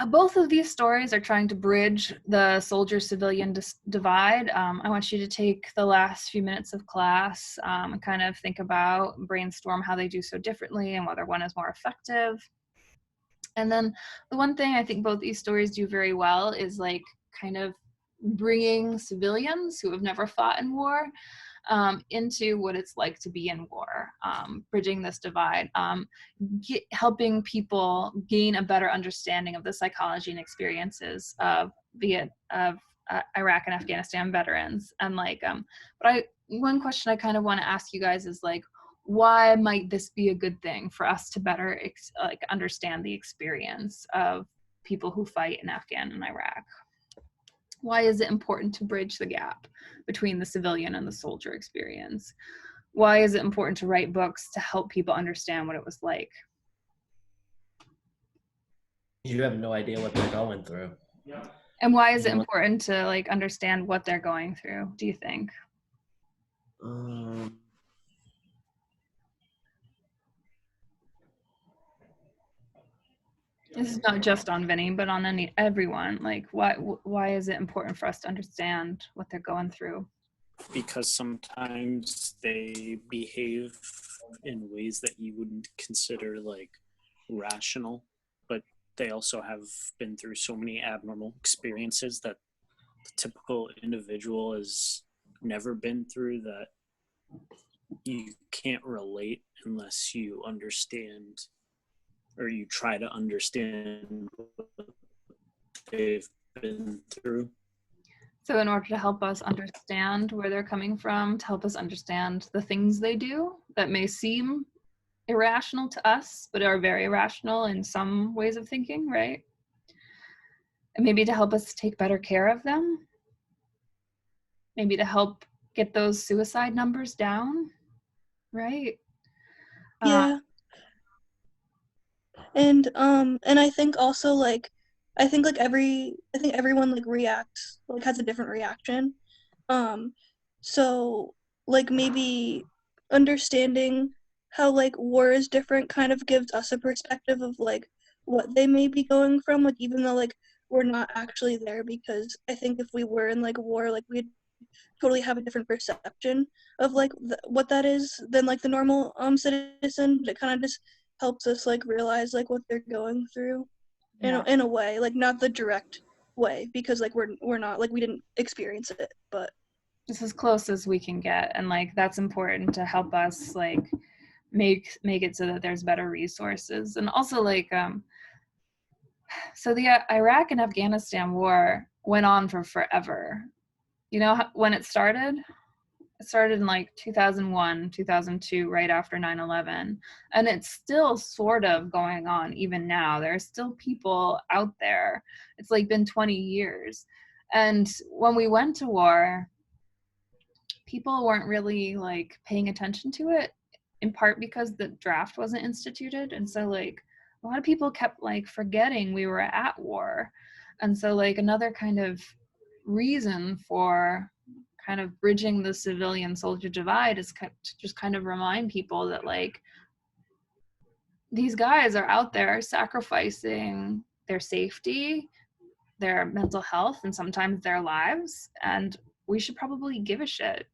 Both of these stories are trying to bridge the soldier-civilian divide. I want you to take the last few minutes of class and kind of think about, brainstorm how they do so differently and whether one is more effective. And then the one thing I think both these stories do very well is like kind of bringing civilians who have never fought in war into what it's like to be in war, bridging this divide, helping people gain a better understanding of the psychology and experiences of Iraq and Afghanistan veterans. And like, one question I kind of want to ask you guys is like, why might this be a good thing for us to better understand the experience of people who fight in Afghan and Iraq? Why is it important to bridge the gap between the civilian and the soldier experience? Why is it important to write books to help people understand what it was like? You have no idea what they're going through. And why is it important to like understand what they're going through, do you think? This is not just on Vinny, but on everyone. Like, why is it important for us to understand what they're going through? Because sometimes they behave in ways that you wouldn't consider like rational, but they also have been through so many abnormal experiences that the typical individual has never been through, that you can't relate unless you understand, or you try to understand what they've been through. So in order to help us understand where they're coming from, to help us understand the things they do that may seem irrational to us, but are very rational in some ways of thinking, right? And maybe to help us take better care of them. Maybe to help get those suicide numbers down, right? Yeah. And I think also like I think everyone like reacts, like has a different reaction. So like maybe understanding how like war is different kind of gives us a perspective of like what they may be going from, like even though like we're not actually there, because I think if we were in like war, like we'd totally have a different perception of like what that is than like the normal citizen. But it kind of just helps us like realize like what they're going through in a way, like not the direct way, because like we're not like we didn't experience it, but Just as close as we can get, and like that's important to help us like make it so that there's better resources. And also like so the Iraq and Afghanistan war went on for forever. You know when it started? It started in like 2001, 2002, right after 9/11, and it's still sort of going on even now. There are still people out there. It's like been 20 years. And when we went to war, people weren't really like paying attention to it, in part because the draft wasn't instituted. And so like a lot of people kept like forgetting we were at war. And so like another kind of reason for kind of bridging the civilian soldier divide is to just kind of remind people that like these guys are out there sacrificing their safety, their mental health, and sometimes their lives, and we should probably give a shit,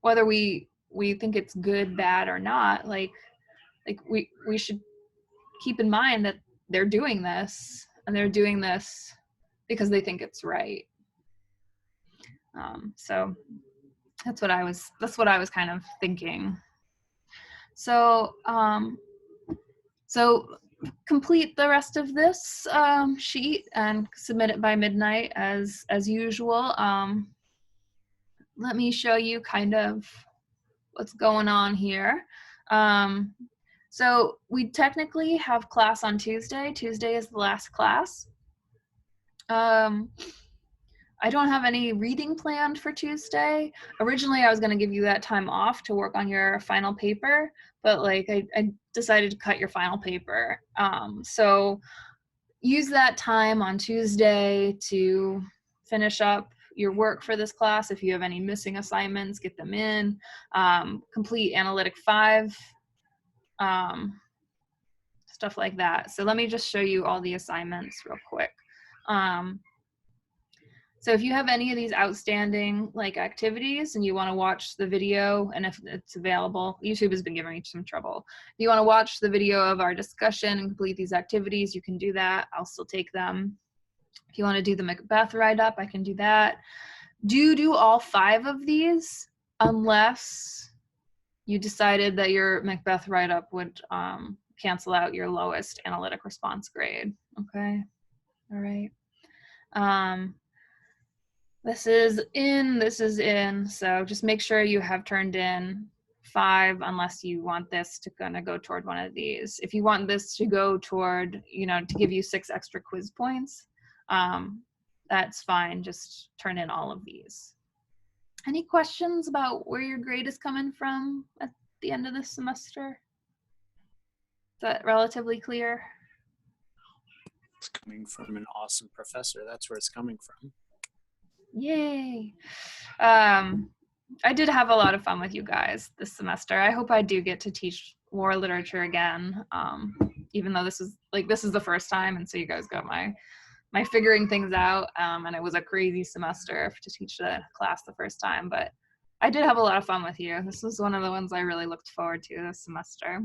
whether we think it's good, bad, or not. Like we should keep in mind that they're doing this, and they're doing this because they think it's right. So that's what I was kind of thinking. So so complete the rest of this sheet and submit it by midnight as usual. Let me show you kind of what's going on here. So we technically have class on Tuesday. Tuesday is the last class. I don't have any reading planned for Tuesday. Originally, I was going to give you that time off to work on your final paper, but like I decided to cut your final paper. So use that time on Tuesday to finish up your work for this class. If you have any missing assignments, get them in. Complete Analytic 5, stuff like that. So let me just show you all the assignments real quick. So if you have any of these outstanding like activities and you want to watch the video, and if it's available, YouTube has been giving me some trouble. If you want to watch the video of our discussion and complete these activities, you can do that. I'll still take them. If you want to do the Macbeth write-up, I can do that. Do all 5 of these unless you decided that your Macbeth write-up would cancel out your lowest analytic response grade. Okay, all right. This is in, so just make sure you have turned in 5 unless you want this to kind of go toward one of these. If you want this to go toward, to give you 6 extra quiz points, that's fine. Just turn in all of these. Any questions about where your grade is coming from at the end of this semester? Is that relatively clear? It's coming from an awesome professor. That's where it's coming from. Yay. I did have a lot of fun with you guys this semester. I hope I do get to teach war literature again, even though this is the first time, and so you guys got my figuring things out, and it was a crazy semester to teach the class the first time, but I did have a lot of fun with you. This was one of the ones I really looked forward to this semester.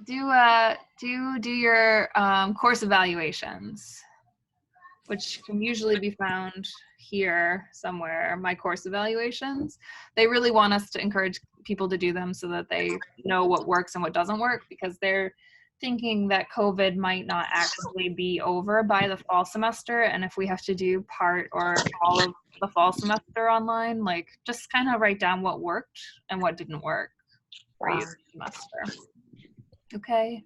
Do your course evaluations, which can usually be found here somewhere. My course evaluations, they really want us to encourage people to do them so that they know what works and what doesn't work, because they're thinking that COVID might not actually be over by the fall semester, and if we have to do part or all of the fall semester online, like just kind of write down what worked and what didn't work for you this semester. Okay.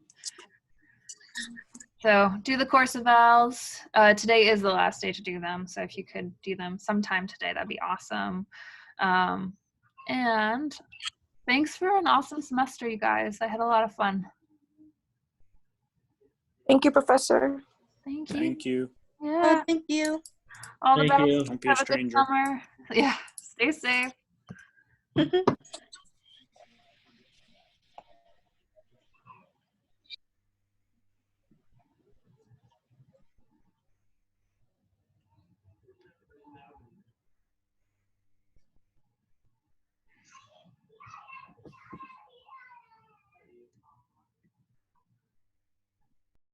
So do the course evals. Today is the last day to do them, so if you could do them sometime today, that'd be awesome. And Thanks for an awesome semester, you guys. I had a lot of fun. Thank you, Professor. Thank you. Thank you. Yeah. Thank you. All the Thank best. you. Don't be a Have a good stranger. summer. Yeah. Stay safe.